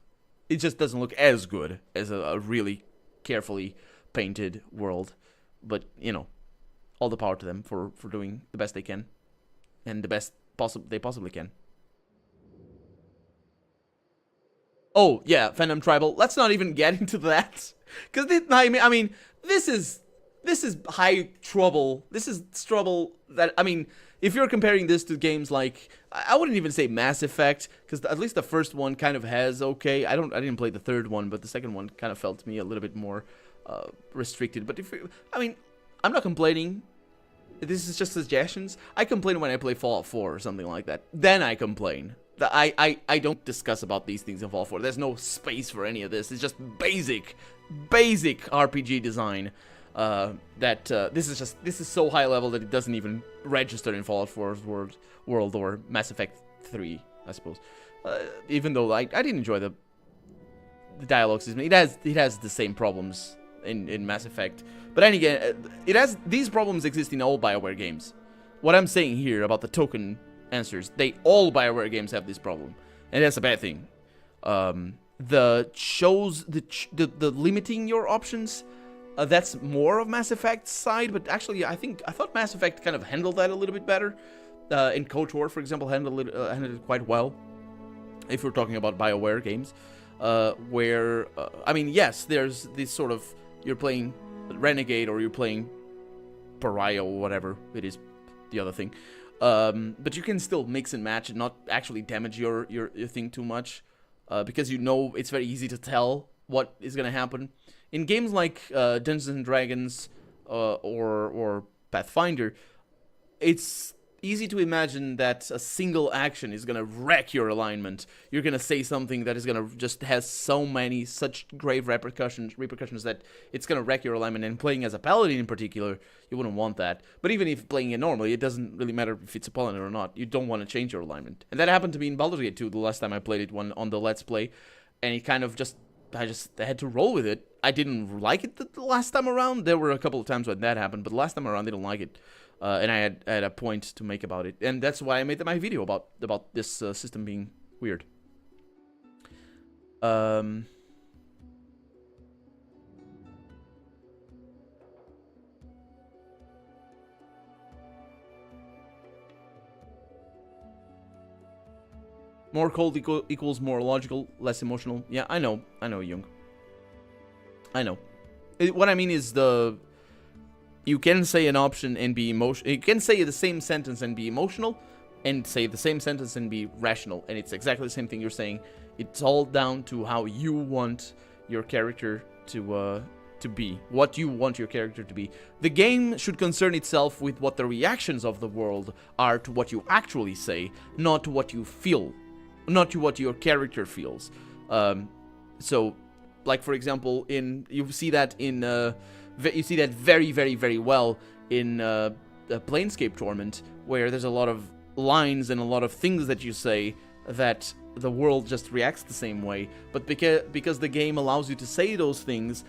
Speaker 1: It just doesn't look as good as a really carefully painted world. But, you know, all the power to them for doing the best they can. And the best they possibly can. Oh, yeah, Fandom Tribal. Let's not even get into that. Because, I mean, this is high trouble. This is trouble that, I mean, if you're comparing this to games like, I wouldn't even say Mass Effect, because at least the first one kind of has okay. I didn't play the third one, but the second one kind of felt to me a little bit more restricted. But I mean, I'm not complaining. This is just suggestions. I complain when I play Fallout 4 or something like that. Then I complain. I don't discuss about these things in Fallout 4. There's no space for any of this. It's just basic RPG design. This is so high level that it doesn't even register in Fallout 4's world or Mass Effect 3, I suppose. Even though I did enjoy the dialogue system. It has the same problems in Mass Effect. But then again, these problems exist in all BioWare games. What I'm saying here about the token answers, all BioWare games have this problem, and that's a bad thing. The limiting your options, that's more of Mass Effect's side, but actually I thought Mass Effect kind of handled that a little bit better. In KOTOR, for example, handled it quite well. If we're talking about BioWare games, where I mean, yes, there's this sort of, you're playing Renegade or you're playing Pariah or whatever it is, the other thing. But you can still mix and match and not actually damage your thing too much, because you know it's very easy to tell what is gonna happen. In games like Dungeons and Dragons or Pathfinder, it's easy to imagine that a single action is gonna wreck your alignment. You're gonna say something that is gonna just has such grave repercussions that it's gonna wreck your alignment. And playing as a paladin in particular, you wouldn't want that. But even if playing it normally, it doesn't really matter if it's a paladin or not. You don't want to change your alignment, and that happened to me in Baldur's Gate 2 the last time I played it on the Let's Play, and it kind of I had to roll with it. I didn't like it the last time around. There were a couple of times when that happened, but the last time around I didn't like it. And I had a point to make about it, and that's why I made my video about this system being weird. More cold equals more logical, less emotional. Yeah, I know, Jung. I know. What I mean is you can say an option and be emotional. You can say the same sentence and be emotional, and say the same sentence and be rational, and it's exactly the same thing you're saying. It's all down to how you want your character to be, what you want your character to be. The game should concern itself with what the reactions of the world are to what you actually say, not to what you feel, not to what your character feels. So, like for example, you see that very, very, very well in the Planescape Torment, where there's a lot of lines and a lot of things that you say that the world just reacts the same way. But because the game allows you to say those things,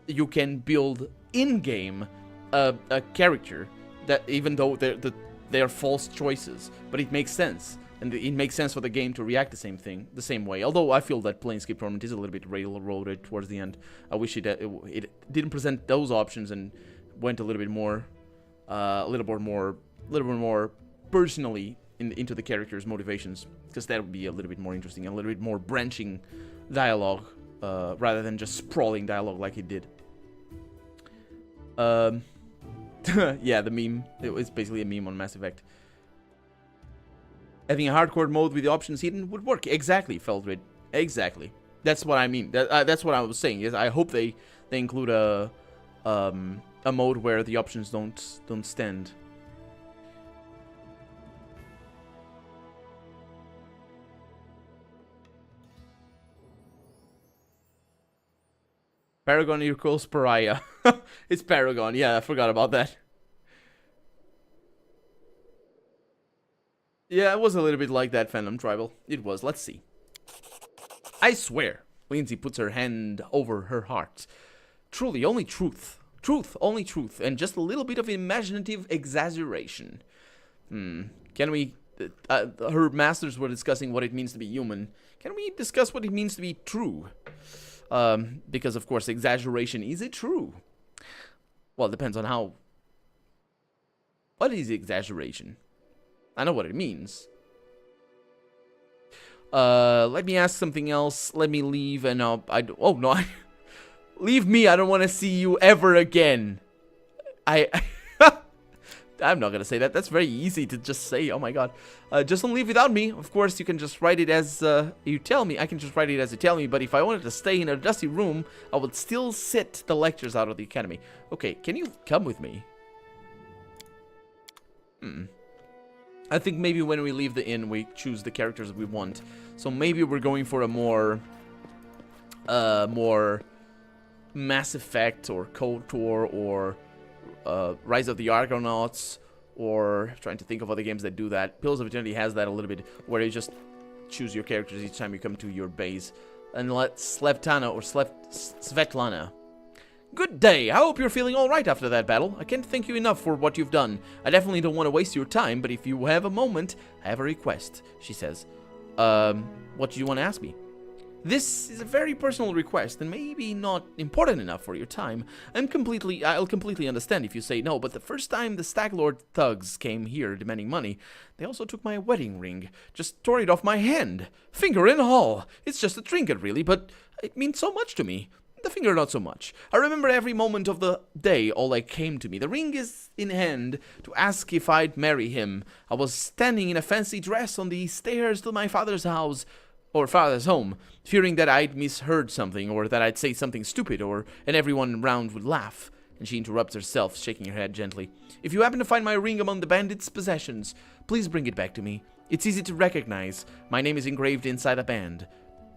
Speaker 1: you can build in-game a character that, even though they're false choices, but it makes sense. And it makes sense for the game to react the same way. Although I feel that Planescape Torment is a little bit railroaded towards the end. I wish it didn't present those options and went a little bit more personally into the character's motivations, because that would be a little bit more interesting, a little bit more branching dialogue, rather than just sprawling dialogue like it did. Yeah, the meme. It was basically a meme on Mass Effect. Having a hardcore mode with the options hidden would work. Exactly, Feldred. Exactly. That's what I mean. That's what I was saying. Yes, I hope they include a mode where the options don't stand. Paragon equals pariah. It's Paragon. Yeah, I forgot about that. Yeah, it was a little bit like that, Phantom Tribal. It was. Let's see. I swear. Lindsay puts her hand over her heart. Truly, only truth. Truth, only truth. And just a little bit of imaginative exaggeration. Can we... her masters were discussing what it means to be human. Can we discuss what it means to be true? Because, of course, exaggeration. Is it true? Well, it depends on how... What is exaggeration? I know what it means. Let me ask something else. Let me leave and oh no, leave me. I don't want to see you ever again. I'm not gonna say that. That's very easy to just say. Oh my god. Just don't leave without me. Of course, you can just write it as you tell me. I can just write it as you tell me. But if I wanted to stay in a dusty room, I would still sit the lectures out of the academy. Okay, can you come with me? I think maybe when we leave the inn, we choose the characters we want. So maybe we're going for a more Mass Effect or KOTOR or Rise of the Argonauts, or trying to think of other games that do that. Pillars of Eternity has that a little bit, where you just choose your characters each time you come to your base. And let Slevtana or Svetlana. Good day. I hope you're feeling alright after that battle. I can't thank you enough for what you've done. I definitely don't want to waste your time, but if you have a moment, I have a request, she says. What do you want to ask me? This is a very personal request and maybe not important enough for your time. I'll completely understand if you say no, but the first time the Staglord thugs came here demanding money, they also took my wedding ring. Just tore it off my hand. Finger and all. It's just a trinket, really, but it means so much to me. the finger not so much. I remember every moment of the day all that came to me. The ring is in hand to ask if I'd marry him. I was standing in a fancy dress on the stairs to my father's house, or father's home, fearing that I'd misheard something, or that I'd say something stupid, and everyone around would laugh. And she interrupts herself, shaking her head gently. If you happen to find my ring among the bandits' possessions, please bring it back to me. It's easy to recognize. My name is engraved inside a band.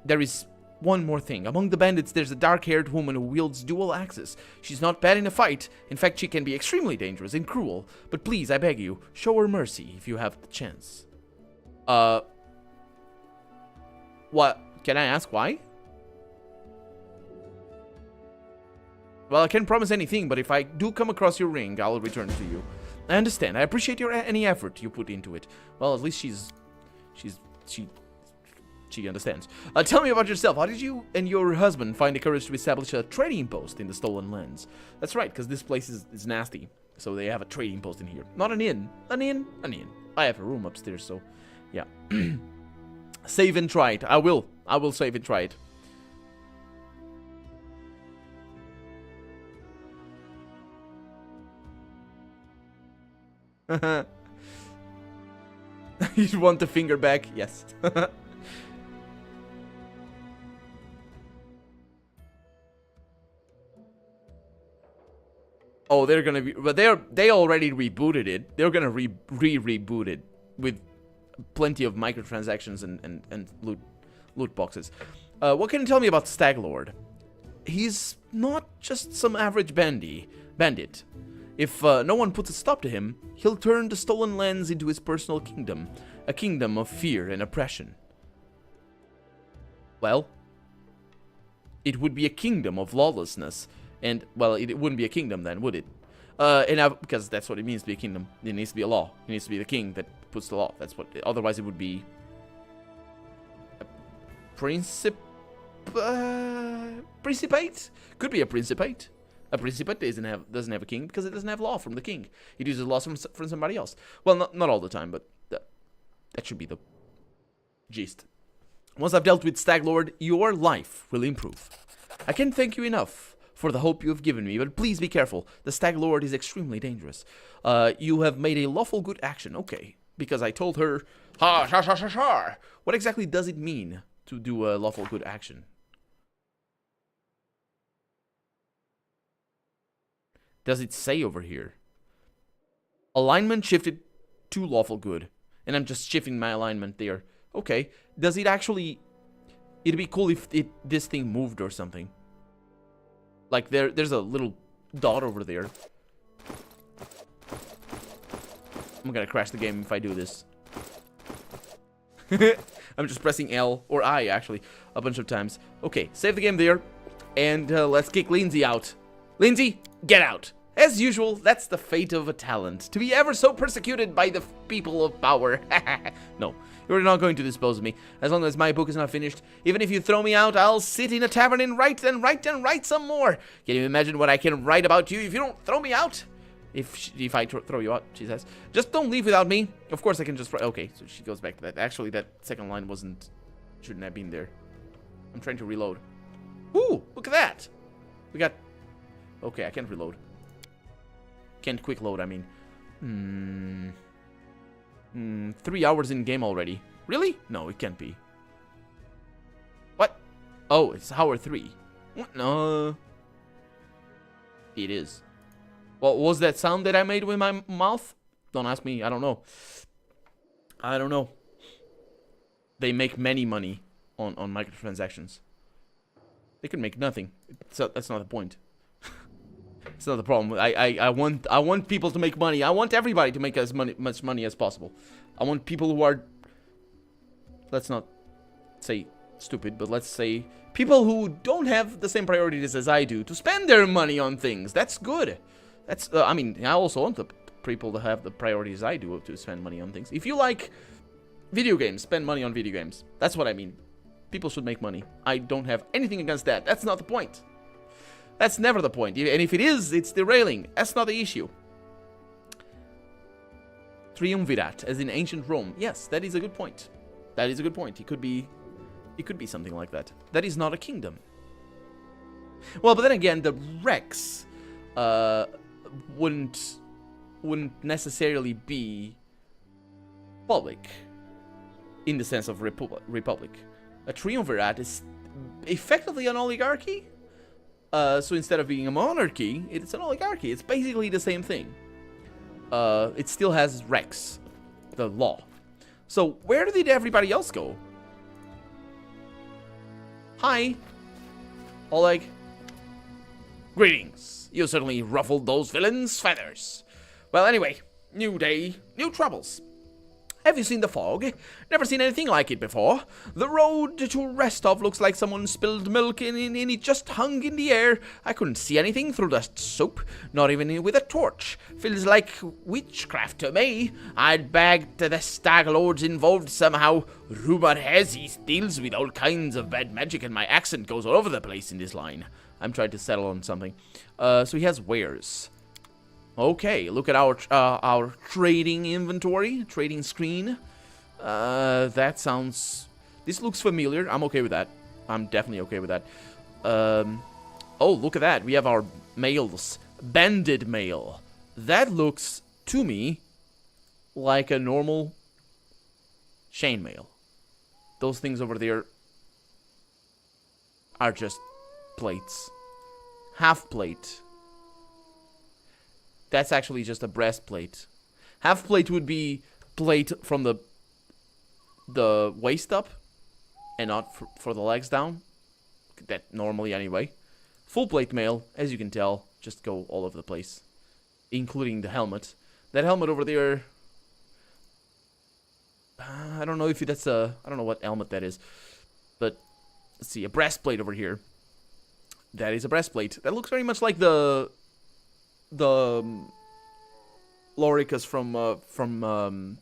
Speaker 1: There is one more thing. Among the bandits, there's a dark-haired woman who wields dual axes. She's not bad in a fight. In fact, she can be extremely dangerous and cruel. But please, I beg you, show her mercy if you have the chance. What? Can I ask why? Well, I can't promise anything, but if I do come across your ring, I'll return it to you. I understand. I appreciate any effort you put into it. Well, at least she understands. Tell me about yourself. How did you and your husband find the courage to establish a trading post in the Stolen Lands? That's right, because this place is nasty. So they have a trading post in here. Not an inn. An inn? An inn. I have a room upstairs, so yeah. Save and try it. I will save and try it. You want the finger back? Yes. Oh, they're gonna be, but they already rebooted it. They're gonna reboot it with plenty of microtransactions and loot boxes. What can you tell me about Stag Lord? He's not just some average bandit. If no one puts a stop to him, he'll turn the Stolen Lands into his personal kingdom, a kingdom of fear and oppression. Well, it would be a kingdom of lawlessness, and, well, it wouldn't be a kingdom then, would it? Because that's what it means to be a kingdom. It needs to be a law. It needs to be the king that puts the law. That's what, otherwise it would be a principate? Could be a principate. A principate doesn't have a king because it doesn't have law from the king. It uses laws from somebody else. Well, not all the time, but that should be the gist. Once I've dealt with Stag Lord, your life will improve. I can't thank you enough for the hope you have given me, but please be careful. The Stag Lord is extremely dangerous. You have made a lawful good action. Okay, because I told her, ha, ha, ha, ha, ha. What exactly does it mean to do a lawful good action? Does it say over here? Alignment shifted to lawful good. And I'm just shifting my alignment there. Okay. Does it actually... It'd be cool if this thing moved or something. Like there's a little dot over there. I'm gonna crash the game if I do this. I'm just pressing L, or I actually, a bunch of times. Okay, save the game there. And let's kick Lindsay out. Lindsay, get out. As usual, that's the fate of a talent, to be ever so persecuted by the people of power. No, you're not going to dispose of me, as long as my book is not finished. Even if you throw me out, I'll sit in a tavern and write and write and write some more. Can you imagine what I can write about you if you don't throw me out? If I throw you out, she says. Just don't leave without me. Of course I can just... Okay, so she goes back to that. Actually, that second line shouldn't have been there. I'm trying to reload. Ooh, look at that. We got... Okay, I can't reload. Can't quick load, I mean. 3 hours in game already. Really? No, it can't be. What? Oh, it's hour 3. What? No. It is. What was that sound that I made with my mouth? Don't ask me. I don't know. I don't know. They make many money on microtransactions. They could make nothing. So that's not the point. It's not the problem. I want people to make money. I want everybody to make as much money as possible. I want people who are, let's not say stupid, but let's say people who don't have the same priorities as I do to spend their money on things. That's good. That's I mean, I also want the people to have the priorities I do to spend money on things. If you like video games, spend money on video games. That's what I mean. People should make money. I don't have anything against that. That's not the point. That's never the point. And if it is, it's derailing. That's not the issue. Triumvirat, as in ancient Rome. Yes, that is a good point. That is a good point. It could be something like that. That is not a kingdom. Well, but then again, the wrecks wouldn't necessarily be public in the sense of republic. A triumvirate is effectively an oligarchy. So instead of being a monarchy, it's an oligarchy. It's basically the same thing. It still has Rex, the law. So where did everybody else go? Hi, Oleg. Greetings. You certainly ruffled those villains' feathers. Well, anyway, new day, new troubles. Have you seen the fog? Never seen anything like it before. The road to Restov looks like someone spilled milk and it just hung in the air. I couldn't see anything through the soap, not even with a torch. Feels like witchcraft to me. I'd bagged the stag lords involved somehow. Rumor has he deals with all kinds of bad magic and my accent goes all over the place in this line. I'm trying to settle on something. So he has wares. Okay, look at our trading inventory, trading screen. That sounds... This looks familiar. I'm okay with that. I'm definitely okay with that. Oh, look at that. We have our mails. Banded mail. That looks, to me, like a normal chainmail. Those things over there are just plates. Half plate. That's actually just a breastplate. Half plate would be plate from the waist up and not for the legs down. That normally anyway. Full plate mail, as you can tell, just go all over the place, including the helmet. That helmet over there, I don't know if that's a, I don't know what helmet that is, but let's see, a breastplate over here. That is a breastplate. That looks very much like the Loricus from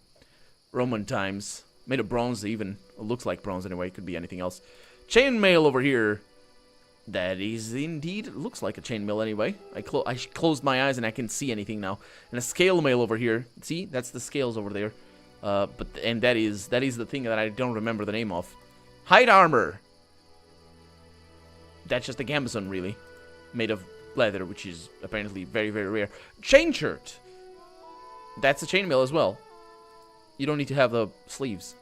Speaker 1: Roman times, made of bronze even. It looks like bronze anyway. Could be anything else. Chainmail over here. That is indeed looks like a chainmail anyway. I closed my eyes and I can see anything now. And a scale mail over here. See, that's the scales over there. And that is the thing that I don't remember the name of. Hide armor. That's just a gambeson, really, made of leather, which is apparently very, very rare. Chain shirt. That's a chainmail as well. You don't need to have the sleeves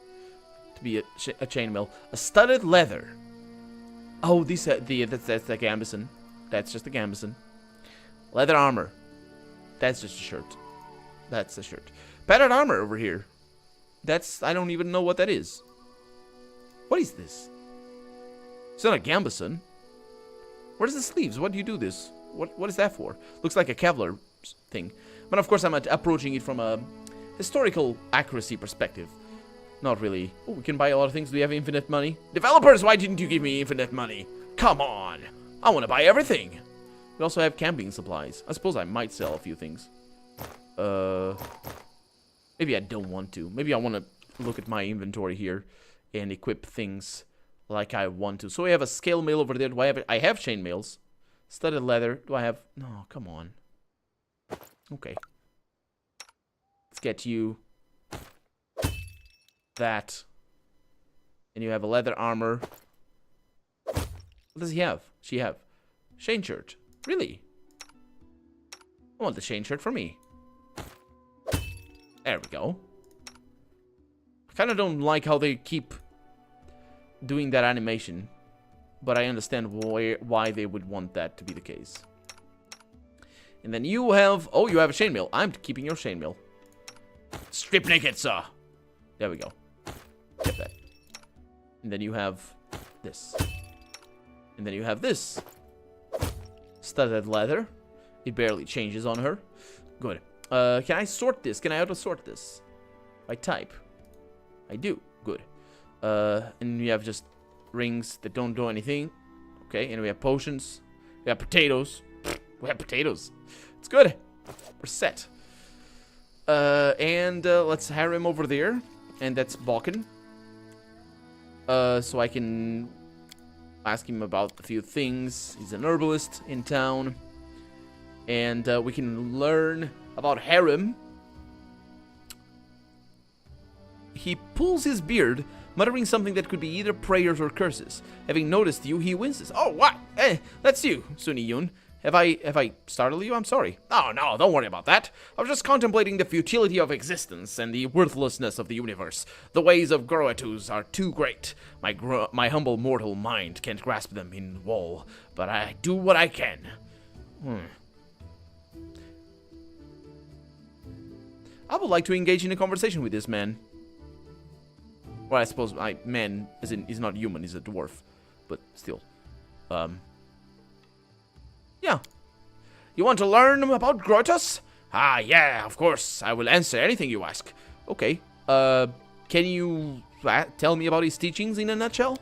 Speaker 1: to be a chainmail. A studded leather. Oh, that's the gambeson. That's just a gambeson. Leather armor. That's just a shirt. That's a shirt. Padded armor over here. That's, I don't even know what that is. What is this? It's not a gambeson. Where's the sleeves? What do you do this? What is that for? Looks like a Kevlar thing. But of course I'm approaching it from a historical accuracy perspective. Not really. Oh, we can buy a lot of things. Do we have infinite money? Developers, why didn't you give me infinite money? Come on. I want to buy everything. We also have camping supplies. I suppose I might sell a few things. Maybe I don't want to. Maybe I want to look at my inventory here and equip things like I want to. So we have a scale mail over there. Do I have it? I have chain mails. Studded leather. Do I have... No, come on. Okay. Let's get you that. And you have a leather armor. What does he have? She have? Chain shirt. Really? I want the chain shirt for me. There we go. I kind of don't like how they keep doing that animation, but I understand why they would want that to be the case. And then you have... Oh, you have a chainmail. I'm keeping your chainmail. Strip naked, sir. There we go. Get that. And then you have this. And then you have this. Studded leather. It barely changes on her. Good. Can I sort this? Can I auto-sort this? By type. I do. Good. And we have just rings that don't do anything. Okay, and we have potions. We have potatoes. We have potatoes. It's good. We're set. And let's hire him over there. And that's Balkan. So I can ask him about a few things. He's an herbalist in town. And we can learn about harem. He pulls his beard, muttering something that could be either prayers or curses. Having noticed you, he winces. Oh, what? That's you, Sunni-Yun. Have I startled you? I'm sorry. Oh, no, don't worry about that. I was just contemplating the futility of existence and the worthlessness of the universe. The ways of Groatus are too great. My humble mortal mind can't grasp them in whole, but I do what I can. I would like to engage in a conversation with this man. Well, I suppose man is not human, he's a dwarf. But still. Yeah. You want to learn about Grotus? Ah, yeah, of course. I will answer anything you ask. Okay. Can you tell me about his teachings in a nutshell?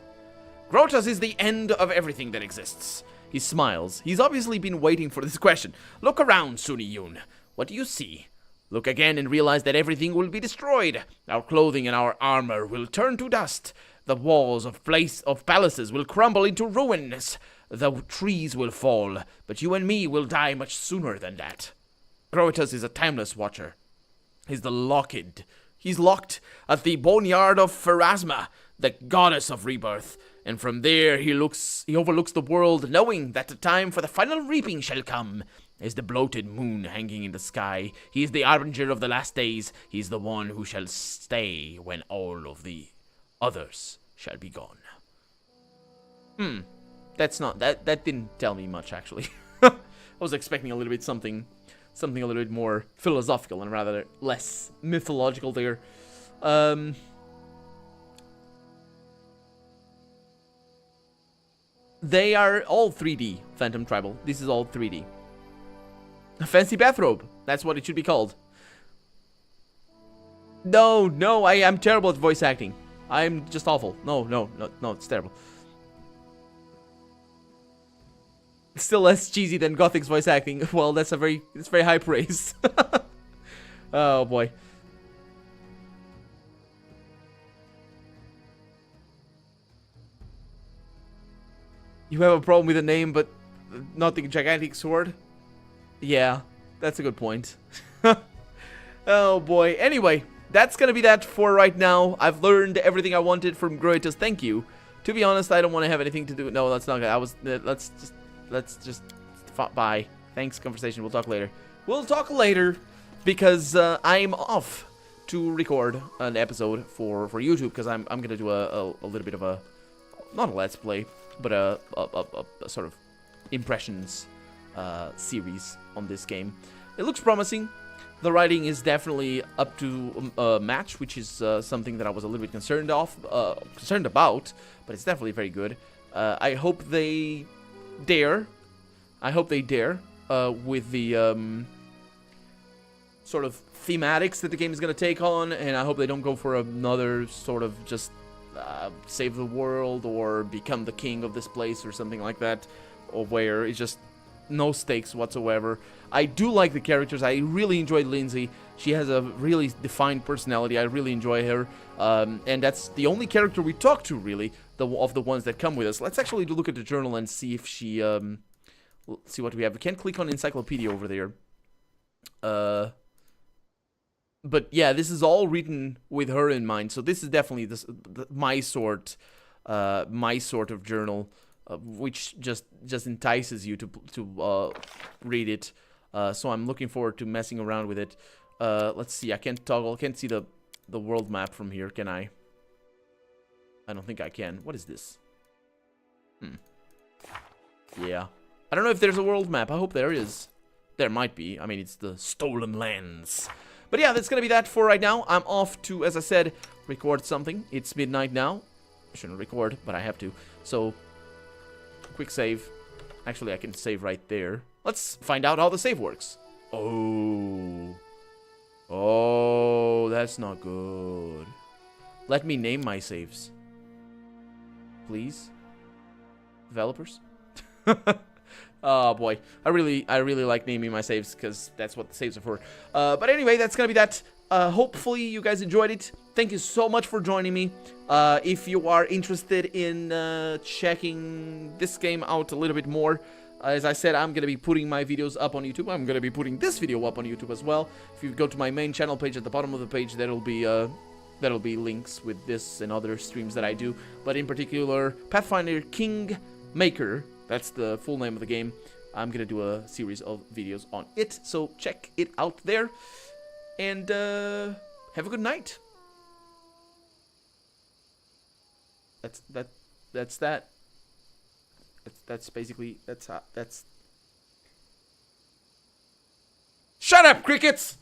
Speaker 1: Grotus is the end of everything that exists. He smiles. He's obviously been waiting for this question. Look around, Sunni-Yun. What do you see? Look again and realize that everything will be destroyed. Our clothing and our armor will turn to dust. The walls of palaces will crumble into ruins. The trees will fall, but you and me will die much sooner than that. Grotus is a timeless watcher. He's locked at the boneyard of Pharasma, the goddess of rebirth. And from there he overlooks the world, knowing that the time for the final reaping shall come. Is the bloated moon hanging in the sky. He is the harbinger of the last days. He is the one who shall stay when all of the others shall be gone. That's not that didn't tell me much, actually. I was expecting a little bit something a little bit more philosophical and rather less mythological there. They are all 3D, Phantom Tribal. This is all 3D. A fancy bathrobe. That's what it should be called. No, I am terrible at voice acting. I'm just awful. No, it's terrible. Still less cheesy than Gothic's voice acting. Well, that's very high praise. Oh boy. You have a problem with the name, but not the gigantic sword? Yeah, that's a good point. Oh boy. Anyway, that's gonna be that for right now. I've learned everything I wanted from Grotus. Thank you. To be honest, I don't want to have anything to do. No, that's not good. Let's just bye. Thanks, conversation. We'll talk later. We'll talk later because I'm off to record an episode for YouTube because I'm gonna do a little bit of a, not a let's play, but a sort of impressions series on this game. It looks promising. The writing is definitely up to a match, which is something that I was a little bit concerned about, but it's definitely very good. I hope they dare. With the sort of thematics that the game is going to take on, and I hope they don't go for another sort of just save the world or become the king of this place or something like that, or where it's just no stakes whatsoever. I do like the characters. I really enjoyed Lindsay. She has a really defined personality. I really enjoy her, and that's the only character we talk to, really, of the ones that come with us. Let's actually look at the journal and see if she see what we have. We can't click on encyclopedia over there. But yeah, this is all written with her in mind. So this is definitely my sort of journal, which just entices you to read it. So I'm looking forward to messing around with it. Let's see. I can't see the world map from here, can I? I don't think I can. What is this? Yeah. I don't know if there's a world map. I hope there is. There might be. I mean, it's the Stolen Lands. But yeah, that's going to be that for right now. I'm off to, as I said, record something. It's midnight now. I shouldn't record, but I have to. So, quick save. Actually, I can save right there. Let's find out how the save works. Oh, that's not good. Let me name my saves. Please. Developers? Oh boy, I really like naming my saves because that's what the saves are for. But anyway, that's gonna be that. Hopefully you guys enjoyed it. Thank you so much for joining me. If you are interested in checking this game out a little bit more, as I said, I'm gonna be putting my videos up on YouTube. I'm gonna be putting this video up on YouTube as well. If you go to my main channel page at the bottom of the page, there'll be That'll be links with this and other streams that I do. But in particular, Pathfinder Kingmaker, that's the full name of the game. I'm gonna do a series of videos on it, so check it out there. And have a good night. That's basically that's. Shut up, crickets!